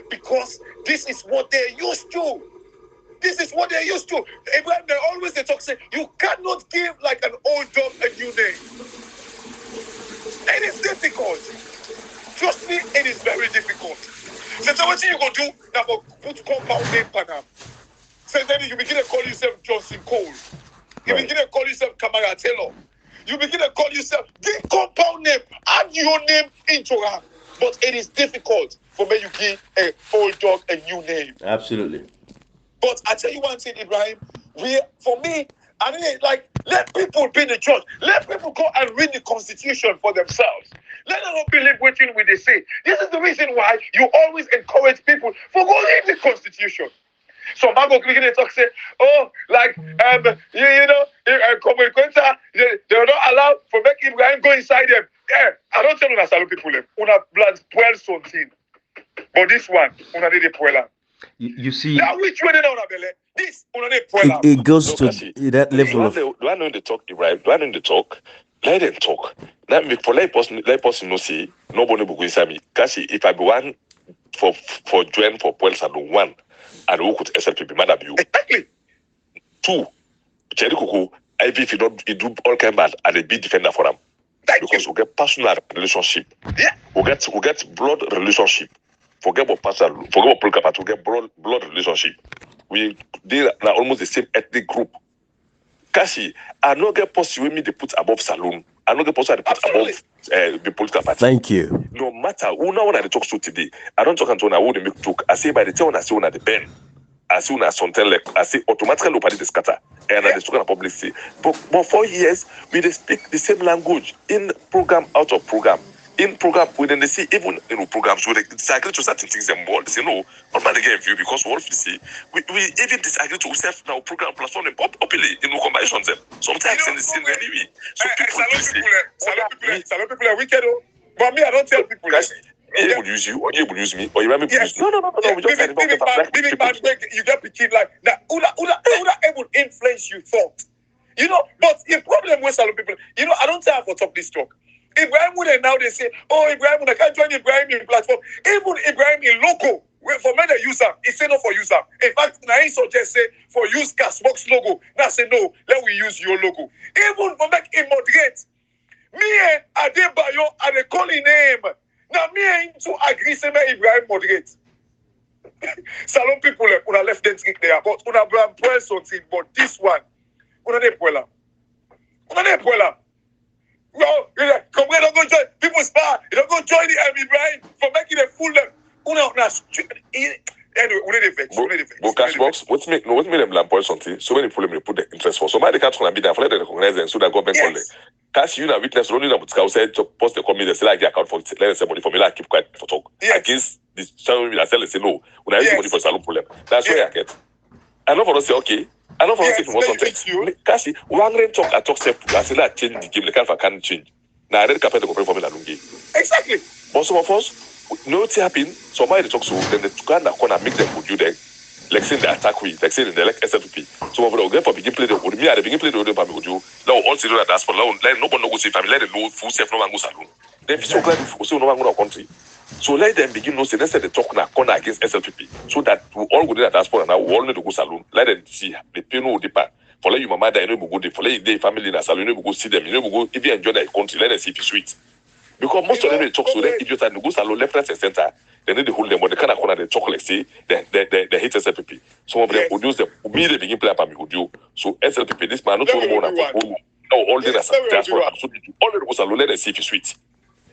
because this is what they're used to. This is what they're used to. Abraham, they talk, say, you cannot give like an old dog a new name. And it's difficult. Trust me, it is very difficult. So what you gonna do? Now put compound name for them. So then you begin to call yourself Johnson Cole. You begin to call yourself Kamara Taylor. You begin to call yourself the compound name. Add your name into it. But it is difficult for me you give an old dog a new name. Absolutely. But I tell you one thing, Ibrahim, for me, I mean, like, let people be the judge. Let people go and read the constitution for themselves. Let them not believe what they say. This is the reason why you always encourage people for go read the constitution. So Mago begin to talk, say, oh, like, you know, they're not allowed for make Ibrahim go inside them. Yeah, I don't tell you that salute people. Una blood spoil something. But this one, una need a spoiler. You see, now which one this it goes to that level of. Do I know the talk, Ibrahim? Do I know the talk? Let them talk. Now, for let person no see nobody will go inside me. Kasi if I be one for join for Puel Salon 1, and who could SLP be mad at you? Exactly. 2, Jerry Kuku, if you don't do all kind bad and a big defender for them. Because we get personal relationship. Yeah. We get blood relationship. Forget about personal, forget about political party, we get blood relationship. They are almost the same ethnic group. Kasi, I don't get possible me they put above Saloon. I don't get possible they put above the political party. Thank you. No matter who now when I talk to today, I don't talk until I would make joke. I say by the time I say on the pen, I say on something like I say automatically nobody the scatter. And I talk on public say. But 4 years we they speak the same language in program out of program. In program, when they see even programs where they disagree to certain things and more, they say no, I'm not against you because what we see, we even disagree to ourselves now program platform and popularly in combinations them. Sometimes in the same anyway. So some people are wicked, but me I don't tell people. Guys, you would use you, or you would use me, or you want me to use you. No. We just you get picking like that. Una able influence you thought. You know, but the problem with some people, you know, I don't tell for talk this talk. Ibrahim would now they say, oh Ibrahim, I can't join Ibrahim in platform. Even Ibrahim in logo, for men that use them, it's say no for use them. In fact, now he suggest say for use Castbox logo. Now say no, let we use your logo. Even for make him moderate. Me and Adebayo are the calling name. Now me and to agree say me Ibrahim moderate. Salon people una left them drink there, but una brand point something. But this one, una de poela. Well, come here, don't go join people spar. You don't go join the Ibrahim for making a fool them. Anyway, we need a vex. But Cashbox, what's me them lamp or something? So many people may put the interest for. So my can't be there for let them recognize them so that government call them. Cash you na witness only na but say to post the comment they say like the account for let us say money for me like keep quiet for talk. Against this channel that sell say no. When I use money for salon problem. That's where I get. I know for us say okay. I know for us if you want something. Kasi, one rain talk I talk Sept. I say that change the game. The kind of can change. Now I read captain to complain for me la lungi. Exactly. But some of us, no it happen. Somebody talk so then the kind of corner make them put you there. Like saying the attack we, like saying they like SLP. Some of them go for begin play the with me. I begin play the audio for me with you. Now all see that for now. Let nobody go see family. Let them know full self no man go salon. Then so glad we see no man go country. So let them begin to say, let's say they talk now corner against SLPP. So that we all go to that diaspora now, we all need to go salon. Let them see the pain no depart. For let you mama die, you know go there. For let their family in a salon, you know go see them. You know go if you enjoy their country, let them see if it's sweet. Because most of them they talk so then if you try to go salon left, right, and center, they need to hold them. But they kind of corner they talk like say they hate SLPP. Some of them produce them. Me they begin play up and me audio. So SLPP this man not so more than football. Now all the diaspora. So all the go salon, let them see if it's sweet.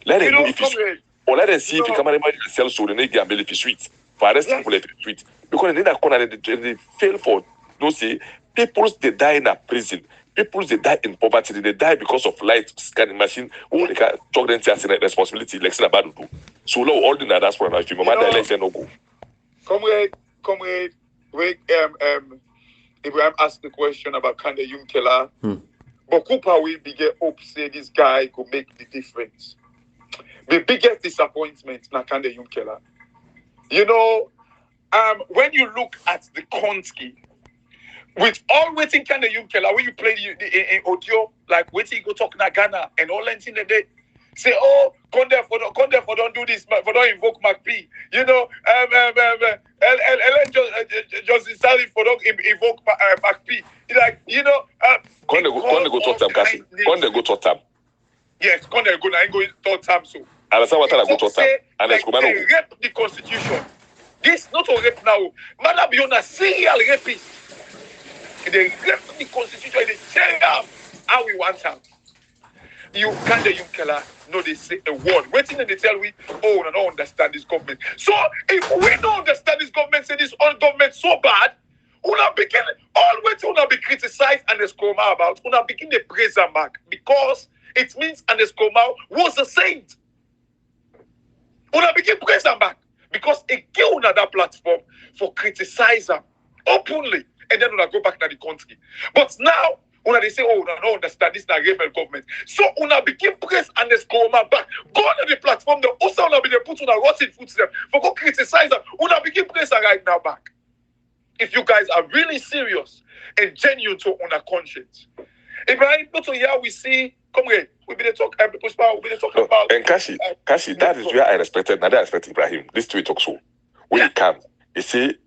Let them know if it's sweet. Or let them see if you come and sell so they get a sweet. For arrest people if sweet. Because in that corner they fail for those say people they die in a prison. People they die in poverty. They die because of light scanning machine. Who they can talk them to responsibility like about to do. So low all the that's for if you mama the election no go. Comrade, wait, Ibrahim asked the question about Kande Yumkela. But Cooper will be get hope say this guy could make the difference. The biggest disappointment na Kande Yumkela. You know, when you look at the Konski, with all waiting Kande Yumkela, when you play in audio, like waiting go talk na Ghana and all that in the day, say, oh, Conde for don't do this, for don't invoke McP. You know, Justice Sally for don't invoke McP. Like, you know, Conde go Tottenham, Cassie. Conde go Tottenham. Yes, Conde go na go Tottenham so. And someone tell go Tottenham. And like, they rape the constitution. This not a rape now. Madam Yona serial rapist. They rape the constitution. They tell them how we want them. You Kande Yumkela, no, they say a word. Waiting and they tell we, oh, I don't understand this government. So if we don't understand this government, say this old government so bad, una begin always una be criticized and escoma about, una begin to praise them back because it means and escoma was a saint. Una begin praise them back because it gave una that platform for criticize them openly and then una go back to the country. But now una they say, oh, una don't understand this na rebel government. So una begin praise and escoma back. Go on the platform, the also una be they put una rotten foot them for go criticize them. Una begin praise them right now back. If you guys are really serious and genuine to una conscience. Ibrahim, not here we see, come here, we be talk about. And Kashi, that is where I respected. Now I respect Ibrahim. This two talk so. When he come, he say,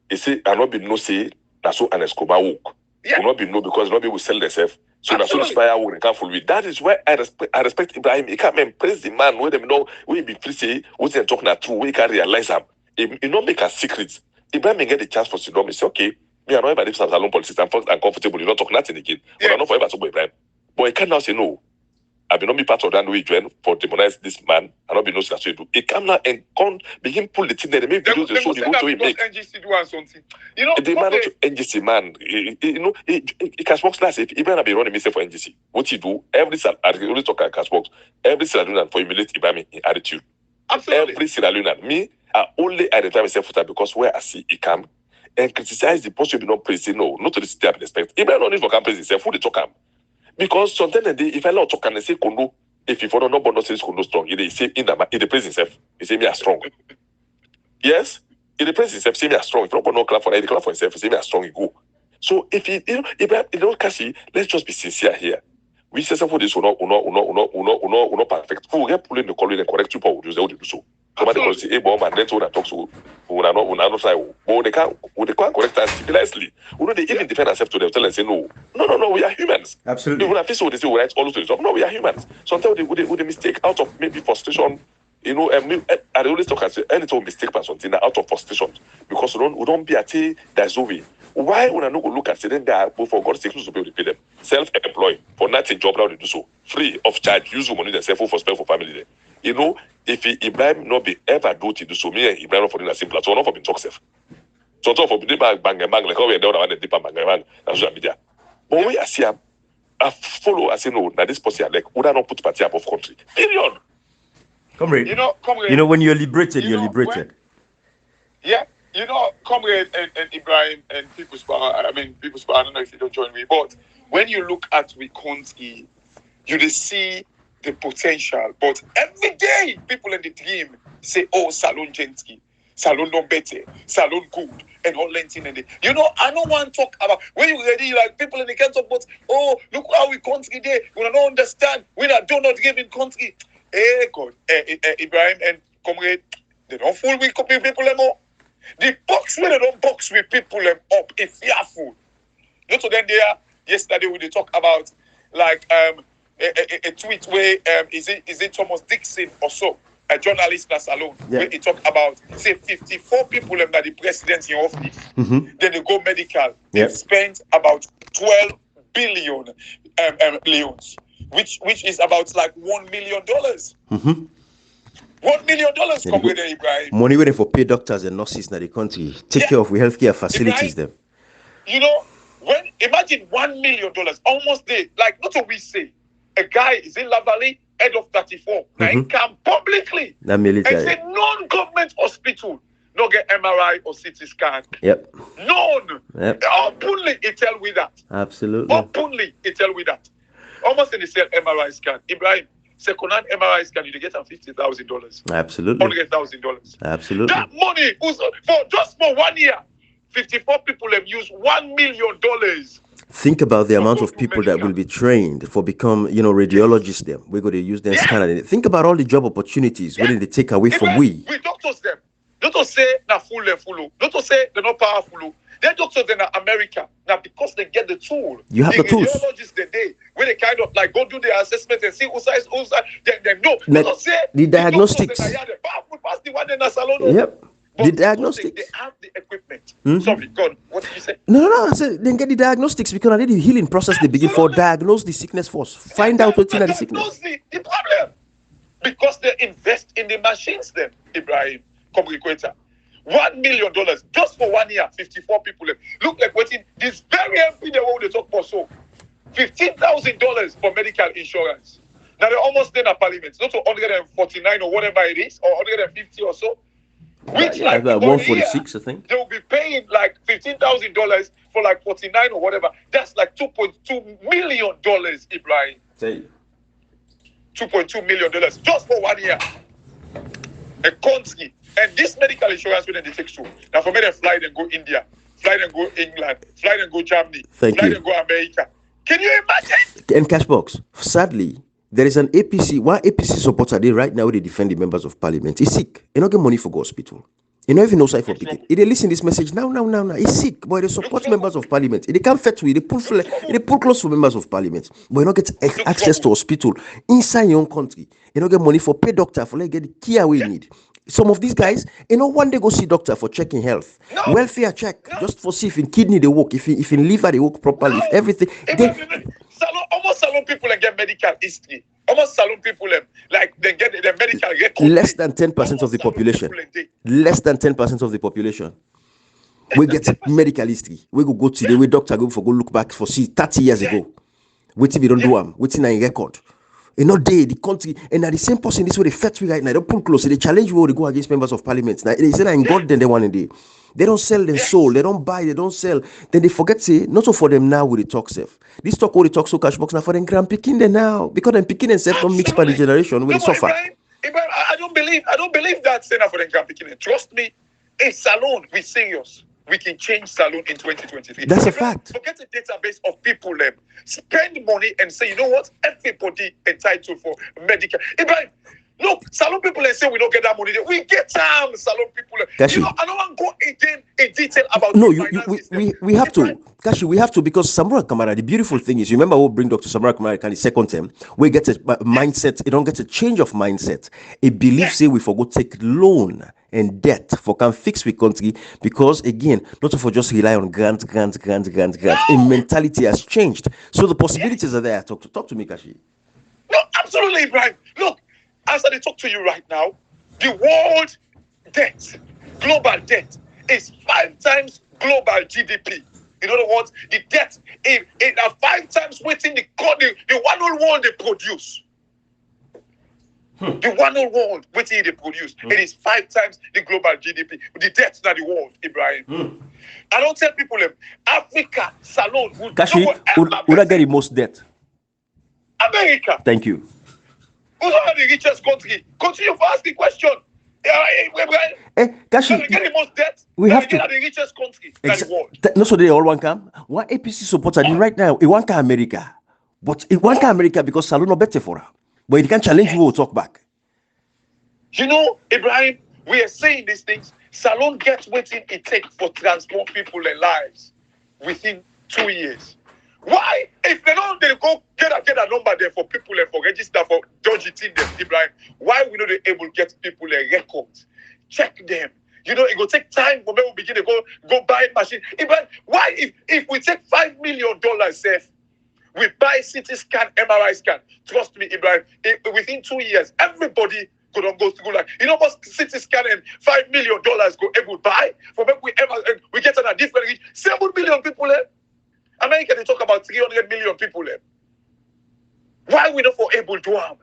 I not be no say that's so an Escobar walk. Will not be no because not be will sell themselves. So that's so inspire will can't follow it. That is why I respect Ibrahim. He can't impress the man where them know we be free say what they talk not true. We can realize them. He not make a secret. Ibrahim get the chance for Sidon. He say, okay, me I know about this salon politics. I'm uncomfortable. You not talk nothing again. But I know forever to Ibrahim. But he can now say no. I will not be part of that way join for demonize this man. I not be no such do. He come now and come begin pull the thing there. They make videos they show the way to make. NGC do something. You know, the man not NGC man. You know, he Cashbox last if Ibrahim be running himself for NGC. What he do every I always talk at Cashbox. Every Sierra Leonean for humiliate Ibrahim in attitude. Absolutely. Every Sierra Leonean. Me, I only identify myself for that because where I see he come and criticize the post you be not praising. No, not to the city I respect. Ibrahim not need for campaign himself. Who they talk him? Because sometimes if I not talk and they say Kondo, if you follow not say Kondo strong, he say in the praise himself. He say me are strong. Yes, he the praise himself. Say me are strong. If you don't clap for that, he clap for himself. He say me are strong. He go. So if he, you know, Kashi, let's just be sincere here. We say something for this, uno perfect. Who get pulling the color and correct you for do so. Somebody will say, hey, boy, man, let's talk so. Una not say, oh, they can't correct us civilizely. They even defend ourselves to them, tell and say, no, we are humans. Absolutely. Even if so, they say, we write all those. No, we are humans. Sometimes they mistake out of maybe frustration. You know, I always talk and say, anytime mistake by something out of frustration because we don't be at there's no way. Why would I not go look at them there for God's sake to be able to pay them? Self-employed for nothing job now they do so. Free of charge, use money themselves for spend for family there. You know, if Ibrahim not be ever do to do so, me and Ibrahim for the same platform, not for being talk self. So for being bang like how we down and deep bang on social media. But when I see I follow, I say no, now this person like would I not put party above country? Period. Comrade. You know, when you're liberated, you're liberated. You know, Comrade and Ibrahim and People's Power, I don't know if you don't join me, but when you look at Wikonski, you just see the potential. But every day, people in the dream say, oh, Salon Jensky, Salon no better, Salon good, and all that thing. You know, I don't want to talk about, when you ready, like people in the country, but, oh, look how Wikonski there, we don't understand, we do not give in country. Hey, God, Ibrahim and Comrade, they don't fool with people anymore. The box where they don't box with people up is fearful. You know, so then there yesterday we talk about like a tweet where is it Thomas Dixon or so, a journalist in Salon, where he talk about say 54 people that the president in office. Mm-hmm. Then they go medical. They spent about 12 billion leons, which is about like $1 million. Mm-hmm. $1 million come with it, Ibrahim. Money waiting for pay doctors and nurses in the country. Take care of we healthcare facilities Ibrahim, them. You know, imagine $1 million, almost there. Like, not what we say. A guy is in Lavalley, head of 34. Now he come publicly and say non-government hospital no get MRI or CT scan. Yep. None. Yep. Openly it tell we that. Absolutely. Openly it tell we that. Almost in the same MRI scan. Ibrahim, second-hand MRI scan, you get $50,000. Absolutely. $100,000. Absolutely. That money was for 1 year. 54 people have used $1 million. Think about the amount of people that will be trained for become, radiologists. Them we're going to use them scanner. Think about all the job opportunities when they take away from we. We doctors them. Doctors say na full. Doctors say they're not powerful. They're doctors in America now because they get the tool. You have the tools. Radiologists where they kind of like go do their assessment and see who's they know. Doctors say the diagnostics. Pass the one in a salon. Yep. The diagnostics. They have the equipment. Sorry, God, what did you say? No. I said then get the diagnostics because I need the healing process. They begin for diagnose the sickness first. Find out what's in the sickness. The problem because they invest in the machines. Then Ibrahim, communicator, $1 million just for 1 year. 54 people. Look like waiting. This very MP the way they talk for so $15,000 for medical insurance. Now they're almost in a parliament, not to 149 or whatever it is, or 150 or so. Which like 146, I think. They will be paying like $15,000 for like 49 or whatever. That's like $2.2 million, Ibrahim. $2.2 million just for 1 year. A country. And this medical insurance when they take so. Now for me they fly and go India, fly and go England, fly and go Germany, fly and go America. Can you imagine? And Cashbox, sadly, there is one APC supporter there right now. They defend the members of parliament. He's sick. He don't get money for go hospital. He don't even know side for picking. He they listen this message now. He's sick, but they support members of parliament. They can't fetch with. They pull close for members of parliament, but you don't get access to hospital inside your own country. You don't get money for pay doctor for like get the care we need. Some of these guys, one day go see doctor for checking health, welfare check, just for see if in kidney they work, if in liver they work properly, if everything. Almost salon people and get medical history. Almost salon people like they get the medical record. Less than 10% of the population. Less than 10% of the population. We get medical history. We go to the way doctor go look back for 30 years ago. Waiting we don't do them. Waiting a record. The country, and at the same person, this way they fetch me right now. They pull close, they challenge you to go against members of parliament. Now they say that in God, then they want to. They don't sell their soul, they don't buy, they don't sell. Then they forget say, not so for them now with the talk self. This talk all the talk so cash box now for them grand picking them now. Because them picking themselves don't mix by the generation when they suffer. Ibrahim, I don't believe that saying for them grand picking. Trust me, a salon we serious. We can change salon in 2023. That's a fact. Forget the database of people. Spend money and say, you know what? Everybody entitled for medical. Ibrahim, look, salon people say we don't get that money. We get salon people. I don't want to go again in detail about we have to. Kashi, we have to because Samura Kamara, the beautiful thing is, you remember we'll bring Dr. Samura Kamara in the second term, we get a mindset, you don't get a change of mindset. A belief say we forgot take loan and debt for can fix we country because again, not for just rely on grants. A mentality has changed. So the possibilities are there. Talk to me, Kashi. No, absolutely, Brian. Look, as I talk to you right now, the world debt, global debt, is 5 times global GDP. In other words, the debt is 5 times within the one whole world they produce. The one whole world within they produce. It is 5 times the global GDP. The debt in the world, Ibrahim. I don't tell people Africa, salon, would I get the most debt? America. Thank you. Who's not the richest country? Continue to ask the question. Kashi, get the most debt. We have to. The richest country in the world. No, so they all want come. What APC supporter right now? It want America, but it want America because salon no better for her. But it can challenge you. We'll talk back. You know, Ibrahim, we are saying these things. Salon gets waiting it takes for transform people and lives within 2 years. Why? If they don't, they go get a number there for people and for register for George them, Ibrahim. Why we not able to get people a record? Check them. You know, it will take time for me to begin to go buy a machine. Ibrahim, why if we take $5 million, safe, we buy CT scan, MRI scan. Trust me, Ibrahim, within 2 years, everybody don't go through like most CT scan and $5 million go able buy for make we get on a different reach. 7 million people America they talk about 300 million people Why we not for able to have?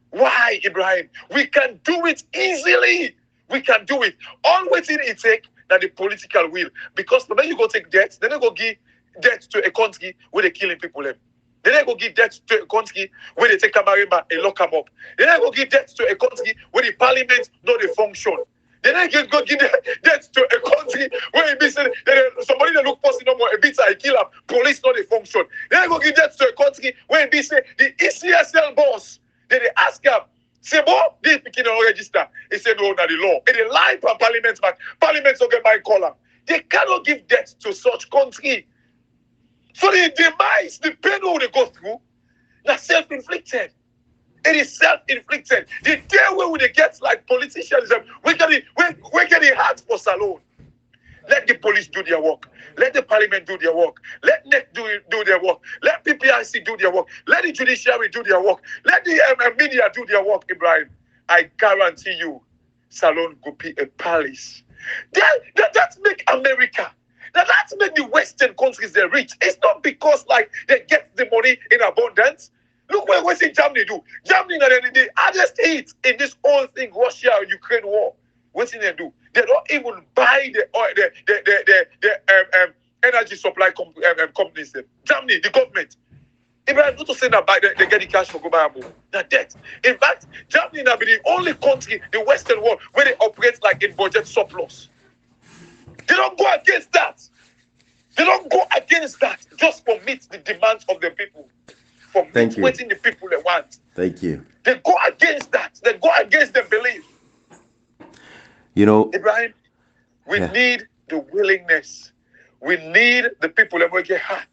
Why, Ibrahim? We can do it easily. We can do it. All waiting it take that the political will. Because when you go take debt, then they go give debt to a country where they killing people. Then they go give debt to a country where they take Camarima and lock them up. Then they go give debt to a country where the parliament not they function. Then they go give debt to a country where it be said somebody that look person no more a bit I kill up, police not they function. Then they go give debt to a country where it be said the ECSL boss. Then they ask him, say, boy, this picking on register. He said, no, not the law. And they lie from parliament back. Parliament don't get my column. They cannot give debt to such country. So the demise, the pain they go through, that's self-inflicted. It is self-inflicted. The day where they get like politicians, we get the heart for Salon. Let the police do their work. Let the parliament do their work. Let NEC do their work. Let PPIC do their work. Let the judiciary do their work. Let the media do their work, Ibrahim. I guarantee you, Salon could be a palace. That make America. That make the Western countries they rich. It's not because like they get the money in abundance. Look what Germany do. Germany the hardest hit in this whole thing, Russia-Ukraine war. What did they do? They don't even buy the energy supply companies. Germany, the government. Ibrahim, not to say that they get the cash for go buy a move. That debt. In fact, Germany now be the only country, the Western world, where they operate like in budget surplus. They don't go against that. They don't go against that just for meet the demands of the people. For meet waiting the people they want. Thank you. They go against that. They go against their belief. Ibrahim, we need the willingness. We need the people that will get heart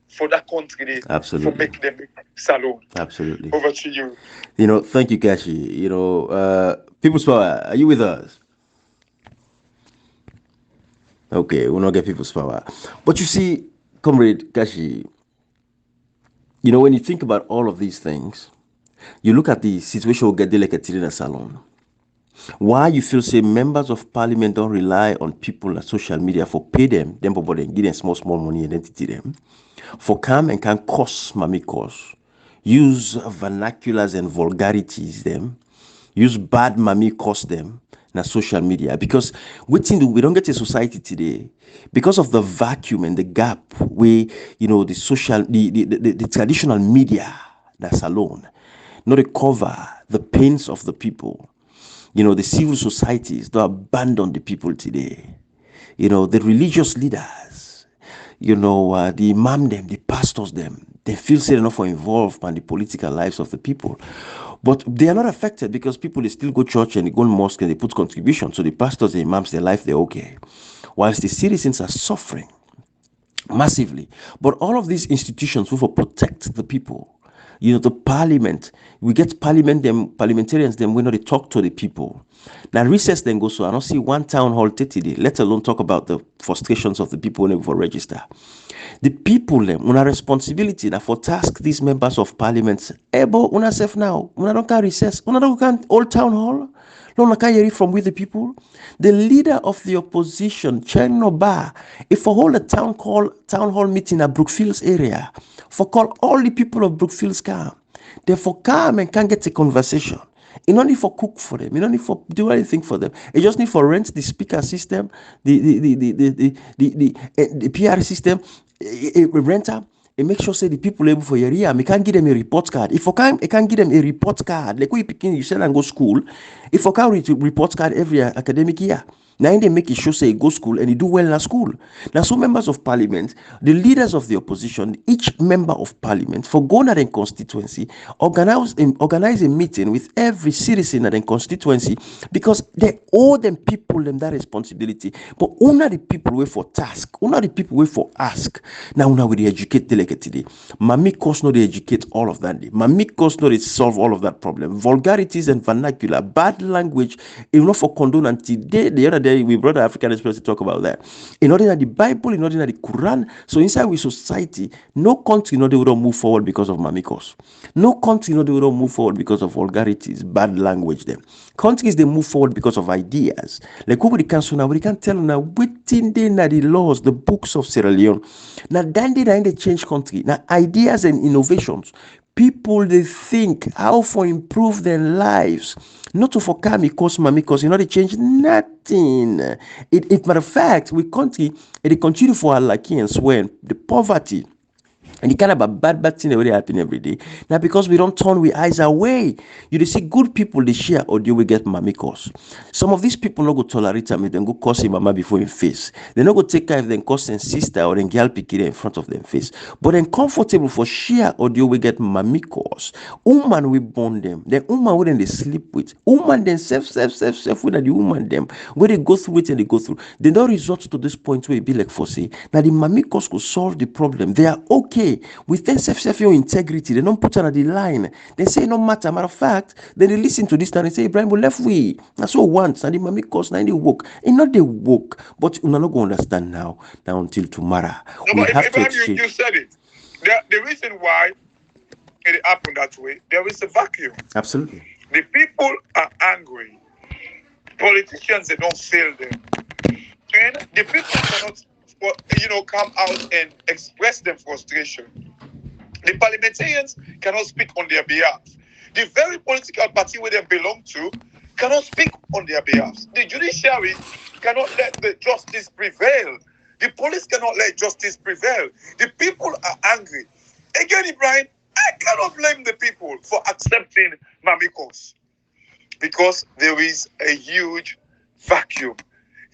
for that country. Absolutely. For making them Salon. Absolutely. Over to you. Thank you, Kashi. People's Power, are you with us? Okay, we'll not get People's Power. But you see, Comrade Kashi, when you think about all of these things, you look at the situation we get like a Tirina Salon. Why you feel say members of parliament don't rely on people on social media for pay them for them give them small money and entity them for come and can cause mamikos, use vernaculars and vulgarities them, use bad mamikos them na social media because we don't get a society today because of the vacuum and the gap where the social the traditional media that's alone not recover the pains of the people. The civil societies that abandon the people today. The religious leaders, the imam them, the pastors them, they feel safe enough for involved in the political lives of the people. But they are not affected because people they still go church and they go to mosque and they put contribution. So the pastors, the imams, their life, they're okay. Whilst the citizens are suffering massively. But all of these institutions will protect the people. The parliament, we get parliamentarians, then we know they talk to the people. Now, recess then goes, so I don't see one town hall today, let alone talk about the frustrations of the people when they register. The people, una responsibility now for task these members of parliament. But una self now, una don't can recess, una don't can old town hall. No, I can't hear it from with the people. The leader of the opposition, Chen Noba, if for hold a town hall meeting at Brookfields area, for call all the people of Brookfields come, therefore come and can get a conversation. You don't need for cook for them. You don't need for do anything for them. You just need for rent the speaker system, the PR system, a renter. And make sure say the people able for your area. We can't give them a report card. If I can't give them a report card. Like we picking you sell and go school. If I can't report card every academic year. Now they make it show say go school and you do well in school. Now some members of parliament, the leaders of the opposition, each member of parliament for going at a constituency, organize a meeting with every citizen at a constituency because they owe them people them that responsibility. But only the people wait for task, only the people wait for ask. Now we educate delegate today. Mami course no they educate all of that. Mami course no they solve all of that problem. Vulgarities and vernacular, bad language, enough for condone until the other there we brought the African Express to talk about that. In order that the Bible, in order that the Quran, so inside we society, no country, they will move forward because of mamikos. No country, they will move forward because of vulgarities, bad language. Them countries they move forward because of ideas. Like who we can so now we can tell now within the laws, the books of Sierra Leone. Now then they change country. Now ideas and innovations. People they think how for improve their lives, not to for because they change nothing. It matter of fact, we country it continue for our lucky and swear the poverty. And the kind of a bad thing that really happen every day. Now, because we don't turn our eyes away, you see good people, they share audio, we get mamikos. Some of these people not go tolerate them, then go curse him mama before him face. They not go take care of them curse and sister or then girl pick it in front of them face. But then comfortable for share audio, we get mamikos. Woman we born them. Then woman when they sleep with. Woman then self with the woman them. Where they go through it and they go through. They don't resort to this point where it be like for say. Now the mamikos could solve the problem. They are okay. With them self your integrity, they don't put on the line. They say no matter. Matter of fact, then they listen to this and they say, Ibrahim, we left we. That's what once and the mommy cause now they woke. And not they woke, but you're not going to understand now until tomorrow. No, we but have Ibrahim, to you said it. The reason why it happened that way, there is a vacuum. Absolutely. The people are angry. Politicians, they don't fail them. And the people cannot come out and express their frustration. The parliamentarians cannot speak on their behalf. The very political party where they belong to cannot speak on their behalf. The judiciary cannot let the justice prevail. The police cannot let justice prevail. The people are angry. Again, Ibrahim, I cannot blame the people for accepting mamikos because there is a huge vacuum.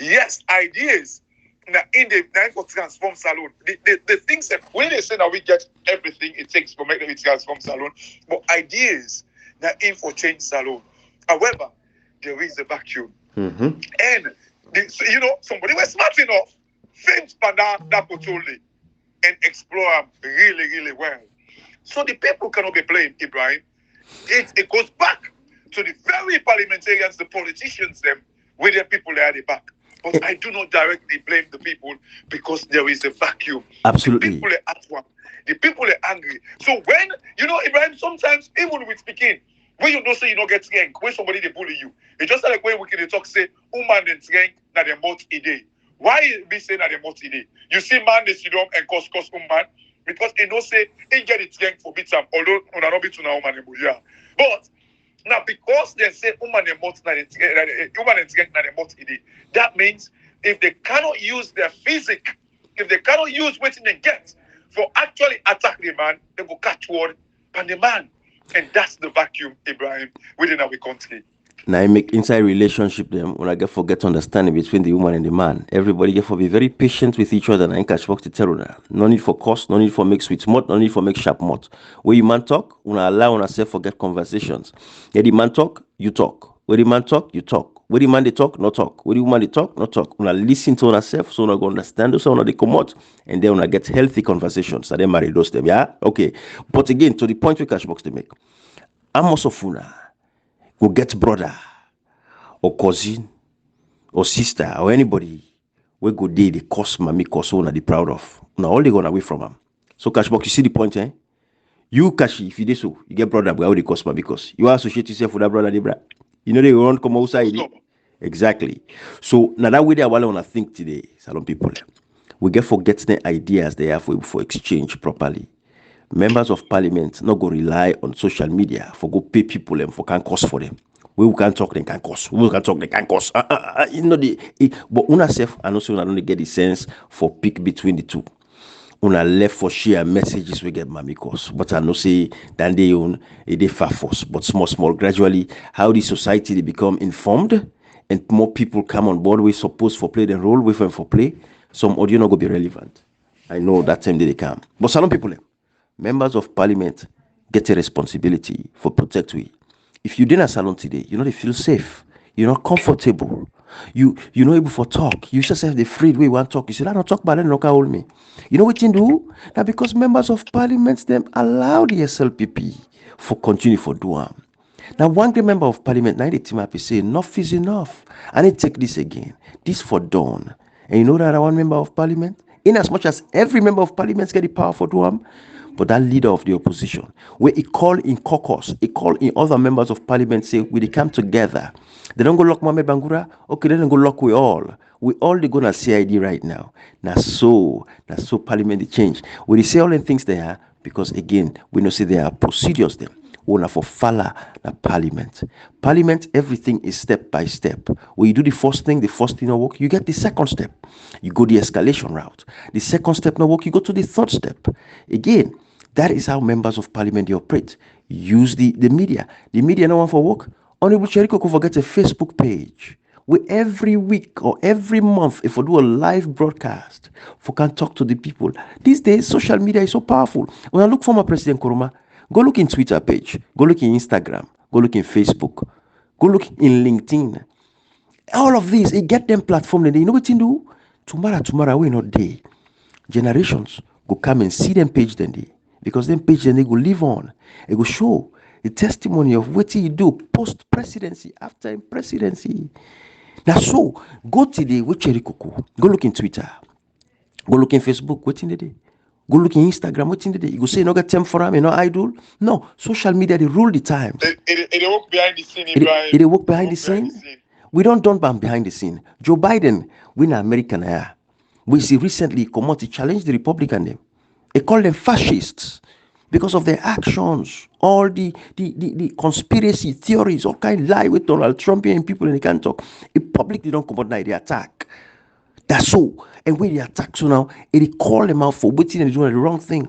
Yes, ideas. Now, in the time for transform salon, the things that when they say that we get everything it takes to make them transform salon, but ideas now in for change salon. However, there is a vacuum, and somebody was smart enough, think that potentially and explore them really, really well. So the people cannot be blamed, Ibrahim. It goes back to the very parliamentarians, the politicians, them with their people there at the back. But I do not directly blame the people because there is a vacuum. Absolutely. The people are at work. The people are angry. So when, Ibrahim, sometimes, even with speaking, when you don't say you don't get rank, when somebody they bully you, it's just like when we can talk, say, woman and rank, na the mouth a day. Why be saying na the mouth a day? You see, man, they sit down and cause woman, because they don't say, they get it rank for bit time, although, on a bit to now, woman, but, now, because they say woman and mouth na the mouth a day, that means if they cannot use their physique, if they cannot use what they get for actually attack the man, they go catch word on the man. And that's the vacuum, Ibrahim, within our country. Now I make inside relationship them when I get forget understanding between the woman and the man. Everybody get for be very patient with each other and I catch work to tell her. No need for cost, no need for make sweet mouth, no need for make sharp mouth. Where you man talk, una allow una self forget conversations. Where the man talk, you talk. Where the man talk, you talk. Where the man they talk, no talk. Where the woman they talk, no talk. Una listen to una self so una go understand so una they come out and then una get healthy conversations. So they marry those them, yeah? Okay. But again, to the point we catch box to make. Amos of una go get brother or cousin or sister or anybody we go dey the cause mami cause una dey proud of. Now all they gone away from them. So Cashbox, you see the point, eh? You Kashi, if you do so, you get brother but how they cause because you associate yourself with that brother, they run come outside. Exactly. So now that way they wanna think today, salon people. We get forget the ideas they have for exchange properly. Members of parliament not go rely on social media for go pay people and for can cost for them. We can talk, they can cost. We can talk, they can cost. But una self and also una don't get the sense for pick between the two. Una left for share messages we get mamikos. But I know say then they own they far force. But small gradually how the society they become informed and more people come on board we supposed for play the role with them for play. Some audio not go be relevant. I know that time they come. But some people members of parliament get a responsibility for protect we. If you didn't salon today, they feel safe. You're not comfortable. You're not able for talk. You just have the free way you want to talk. You say, I don't talk, but then look hold me. You know what you do? Now because members of parliament them allow the SLPP for continue for do. Now, one great member of parliament, now the team happy say, enough is enough. I need to take this again. This for done. And you know that one member of parliament, in as much as every member of parliament get the power for do but that leader of the opposition, where he call in caucus, he call in other members of parliament, say, we they come together. They don't go lock Mohamed Bangura, okay, they don't go lock we all. We all they gonna CID right now. Now so parliament they change. We they say all the things they are, because again, we know say there are procedures there. Una for follow the parliament. Parliament, everything is step by step. When you do the first thing not work, you get the second step. You go the escalation route. The second step not work, you go to the third step. Again, that is how members of parliament they operate. Use the media. The media no one for work. Honorable Cheriko could forget a Facebook page where every week or every month, if we do a live broadcast, we can talk to the people. These days, social media is so powerful. When I look for my President Kuruma, go look in Twitter page, go look in Instagram, go look in Facebook, go look in LinkedIn. All of these, it get them platform. And you know what you do? Tomorrow, we not day. Generations go come and see them page then they. Because them page then they go live on. It go show the testimony of what you do post presidency, after presidency. Now so, go today with Cherikoko. Go look in Twitter. Go look in Facebook. What in the day? Go look in Instagram. What in the day? You go say no get time for him, no idol. No, social media they rule the times. It work behind the scene, It work behind the scene. We don't behind the scene. Joe Biden win American air. We see recently Komoti challenged the Republican them. They call them fascists because of their actions, all the conspiracy theories, all kind of lie with Donald Trump and people and they can't talk. In public, they don't come out now, they attack. That's so. And when they attack so now, they call them out for waiting and doing the wrong thing.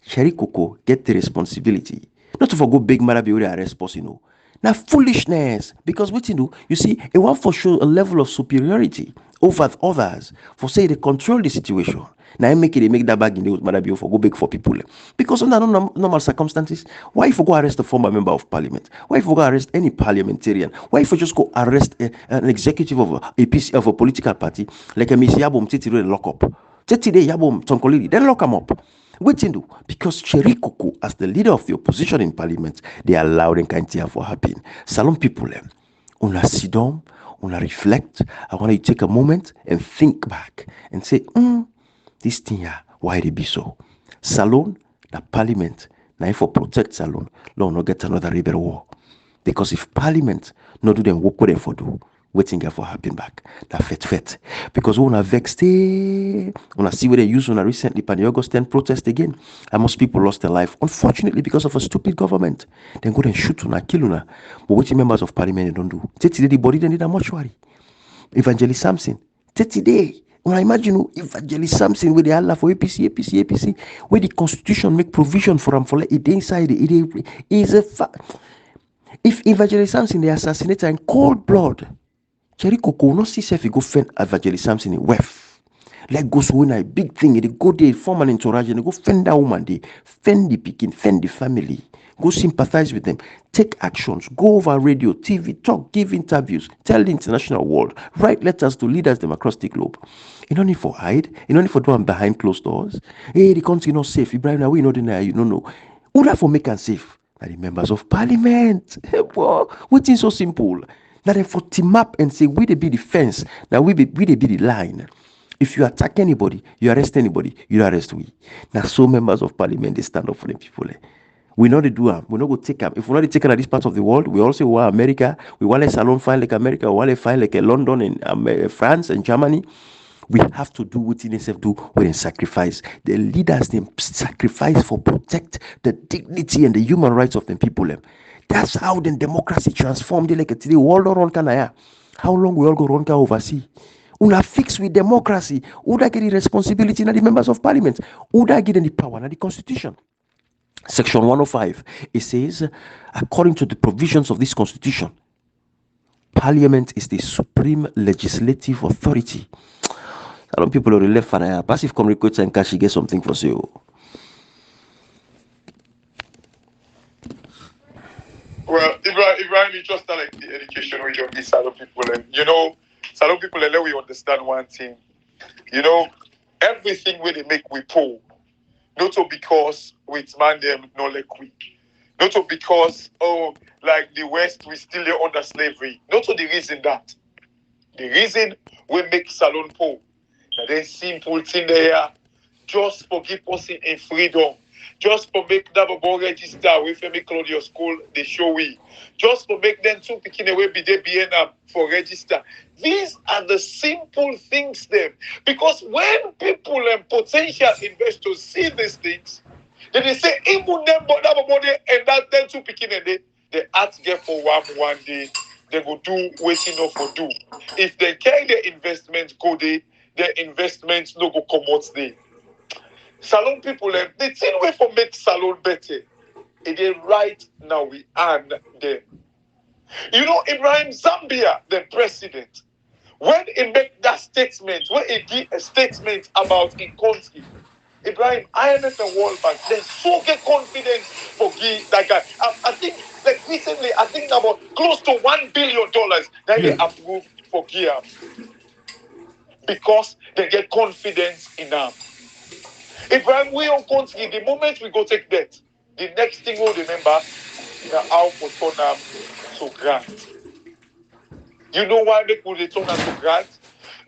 Sherry Coco get the responsibility. Not to forgo big matter be arrest person, you know. Now foolishness, because what you do, you see, it want for show a level of superiority over others, for say they control the situation. Now make that bag in the matter be for go big for people. Because under normal circumstances, why if you go arrest a former member of parliament? Why if you go arrest any parliamentarian? Why if you just go arrest an executive of a PC of a political party like a Miss Yabom Titi lock up? Titi Yabom Tonkolidi, then lock him up. Waiting do because Cherikoko, as the leader of the opposition in parliament, they are loud and kind for happening. Salon people, una sit down, una reflect. I want you to take a moment and think back and say, this thing here, why they be so? Salon, the parliament, now for protect Salon, no, no get another rebel war. Because if parliament no do them work what they for do, waiting for happen back. That fet. Because when I vexed, when I see what they use when I recently pan the August 10 protest again, and most people lost their life, unfortunately, because of a stupid government. Then go and shoot una, kill una. But what members of parliament don't do? Today the body then did a mortuary. Evangelist Samson. Today. When I imagine Evangelist Samson with the Allah for APC, where the constitution make provision for them for it inside it is a fact. If Evangelist Samson they assassinate in cold blood, Cherikoko no see if he go fend Evangelist Samson in wef. Like go so win a big thing, they go there, form an entourage, and they go fend that woman, they fend the picking, fend the family, go sympathize with them, take actions, go over radio, TV, talk, give interviews, tell the international world, write letters to leaders them across the globe. You don't need for hide, you don't need for doing behind closed doors. Hey, the country not safe. Ibrahim, now we know the you don't know. Who that for make and safe? Now the members of parliament. What is so simple? Now they for team up and say we they be the fence. Now we they be the line. If you attack anybody, you arrest anybody, you arrest we. Now so members of parliament they stand up for the people. We know they do them. We not go take them. If we're not taken at this part of the world, we also want America. We want a salon file like America. We want a file like London and France and Germany. We have to do what NSF do when they sacrifice. The leaders they sacrifice for protect the dignity and the human rights of the people. That's how the democracy transformed. Like today, world run can how long we all go run can oversee? Una fix with democracy. Uda get the responsibility na the members of parliament. Uda get the power na the constitution. Section 105, it says, according to the provisions of this constitution, parliament is the supreme legislative authority. A lot of people are left for a passive communicator and cash get something for sale. Well, Ibrahim, you just like the education we give these Salon people, and Salon people, and let we understand one thing. Everything where they make we pull, not so because we man them no like quick. Not so because, like the West, we still are under slavery. Not so the reason that. The reason we make Salon poor. That they simple thing there, just for give person in freedom. Just for make them go register with me Claudio school, they show we. Just for make them to picking away be they be for register. These are the simple things them. Because when people and potential investors see these things, then they say, even them money and that then to picking a day, they ask them for one day, they go do waiting up for do. If they carry their investment go there, their investments no go come out there. Salon people, the thing way for make salon better, it is right now we earn them. You know, Ibrahim Zambia, the president, when he make that statement, when he give a statement about in country, Ibrahim, IMF and World Bank, they so get confidence for give that guy. I think, like recently, I think about close to $1 billion that they approved for give because they get confidence in them. Ibrahim, we on country, the moment we go take debt, the next thing we'll remember is how for turn them to grant. You know why they could return us to grant?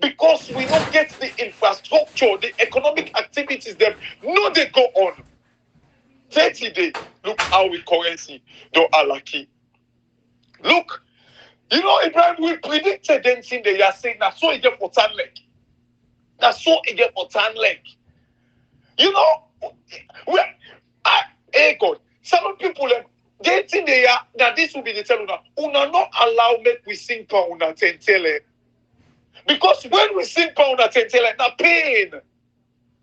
Because we don't get the infrastructure, the economic activities them. No, they go on. 30 days. Look how we currency do alaki. Look, you know, Ibrahim, we predicted them thing they are saying that's so it get for Tanlek. That's so it get for Tanlek. You know, hey God, some people they think they are now this will be the tell una not allow make we sing pa una tentele. Because when we sing pa una tentele, na pain,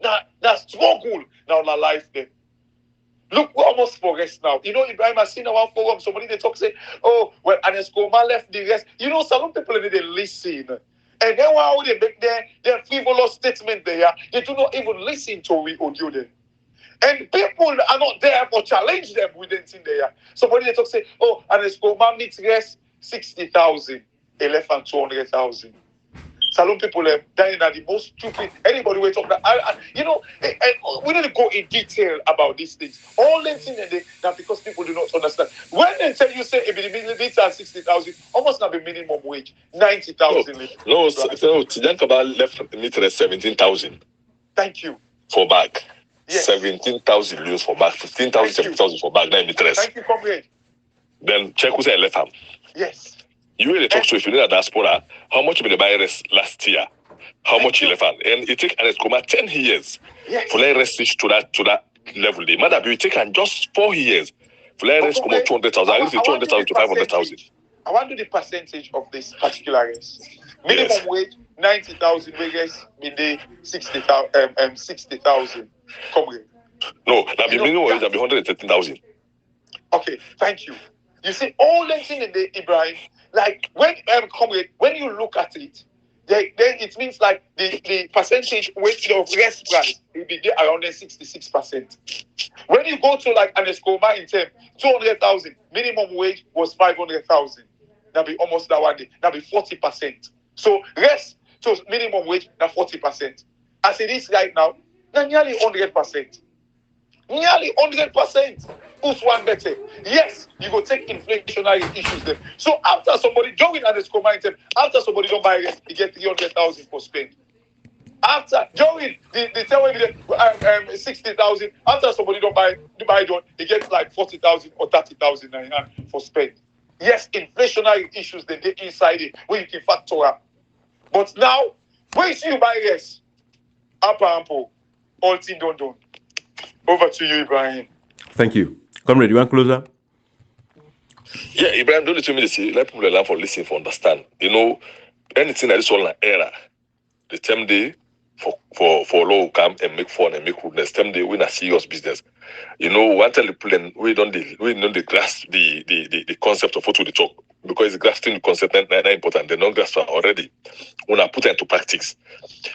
na struggle, now na life there. Look, we're almost for rest now. You know, Ibrahim has seen our forum, somebody they talk say, oh, well, Anescoma left the rest. You know, some people they listen. And then while they make their frivolous statement there, they do not even listen to we audio there. And people are not there for challenge them with anything there. Somebody they talk say, oh, Anescoma needs rest 60,000, 200,000. Salon people are dying at the most stupid. Anybody will talk that. You know, we need to go in detail about these things. All them things that because people do not understand. When they tell you say if the needs are 60,000, almost not the minimum wage, 90,000. No, Tijankaba left meter 17,000. Thank you. For bag. Yes. 17,000 euros for bag, 15,000, 17,000 for bag, 9 meters. Thank you, comrade. Then check who's left ham. Yes. You really talk to if you need a diaspora, how much did they buy rest last year? How much you left hand? And it take an 10 years for let rest reach to that level. The matter be take and just 4 years for let rest come 200,000, at least 200,000 to 500,000. I want to do the percentage of this particular rest. Minimum wage 90,000 wages, midday 60,000. Comrade. No, that be minimum wage that be 113,000. Okay, thank you. You see, all them things in the Ibrahim, like when comrade, when you look at it, then it means like the percentage weight of rest price will be there around 66%. When you go to like an Escoma in term, 200,000 minimum wage was 500,000. That'll be almost that one day. That'll be 40%. So rest to minimum wage, now 40%. As it is right now, now nearly 100%. Nearly 100%. Who's one better? Yes, you go take inflationary issues there. So after somebody join and it's commanded, after somebody don't buy it, you get 300,000 for spend. After join, they tell me 60,000. After somebody don't buy it, they get like 40,000 or 30,000 for spend. Yes, inflationary issues they inside it where you can factor up. But now, when you see you buy yes, up ample, all thing done. Over to you, Ibrahim. Thank you. Comrade, you want closer? Yeah, Ibrahim, don't let me say, let people learn for listen, for understand. You know, anything that is all an error, the term day for law come and make fun and make rudeness, term day win a serious business. You know, one tell the plan we don't grasp the concept of what we talk because grasping the concept is not important. They don't grasp already. When I put it into practice,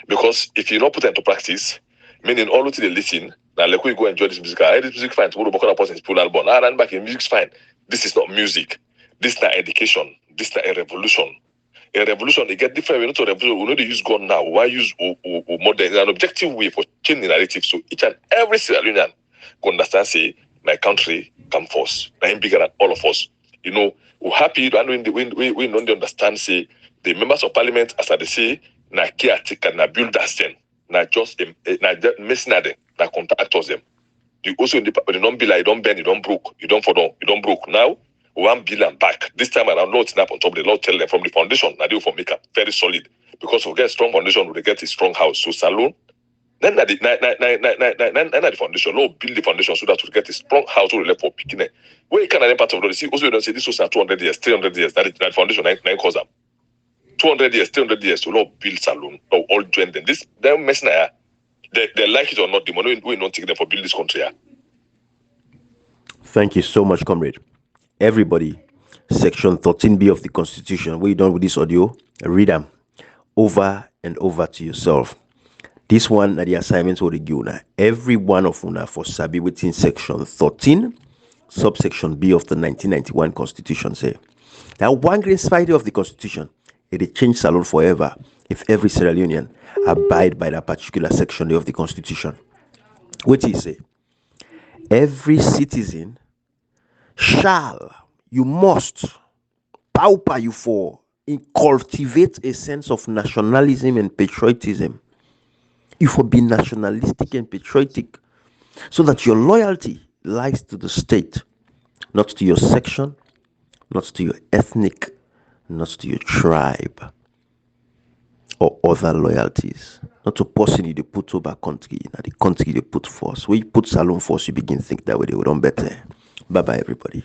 because if you not put it into practice, meaning all of they listen. Now, like we go enjoy this music. This music fine. Tomorrow, Bokona person is pull album. I ran back in music's fine. This is not music. This is not education. This is not a revolution. A revolution, they get different. We not to revolution. We know they use gun now. Why use modern? An objective way for changing the narrative. So each and every Sierra Leonean can understand. Say my country come first. I'm bigger than all of us. You know, we're happy and we don't understand, say, the members of parliament, as I say, na caretaker, na builders them, na just mercenary, na contractors them. You also in the don't be like, you don't bend, you don't broke, you don't fall down, you don't broke. Now, 1 billion back. This time around, Lord snap on top of the Lord tell them from the foundation, now they will make up very solid. Because we get strong foundation, we get a strong house. So salon, then the foundation, Lord build the foundation so that we get a strong house we left for picking it. Where can I part of the see? Also, you don't say this was 200 years, 300 years, that foundation, nine cause them. 200 years, 300 years, so Lord build salon, Lord all join them. This, them messing they like it or not, the money we don't take them for build this country. Thank you so much, comrade. Everybody, section 13B of the Constitution, where you done with this audio, read them over and over to yourself. This one are the assignments for the Guna. Every one of una for Sabi within section 13, subsection B of the 1991 Constitution say. Now, one great spider of the Constitution, it change salon forever if every Sierra Leonean abide by that particular section of the Constitution. What do you say? Every citizen you must pauper you for cultivate a sense of nationalism and patriotism. You for be nationalistic and patriotic so that your loyalty lies to the state, not to your section, not to your ethnic, not to your tribe or other loyalties. Not to person you put over country, not the country they put first. When you put salon first, you begin to think that way they will run better. Bye bye everybody.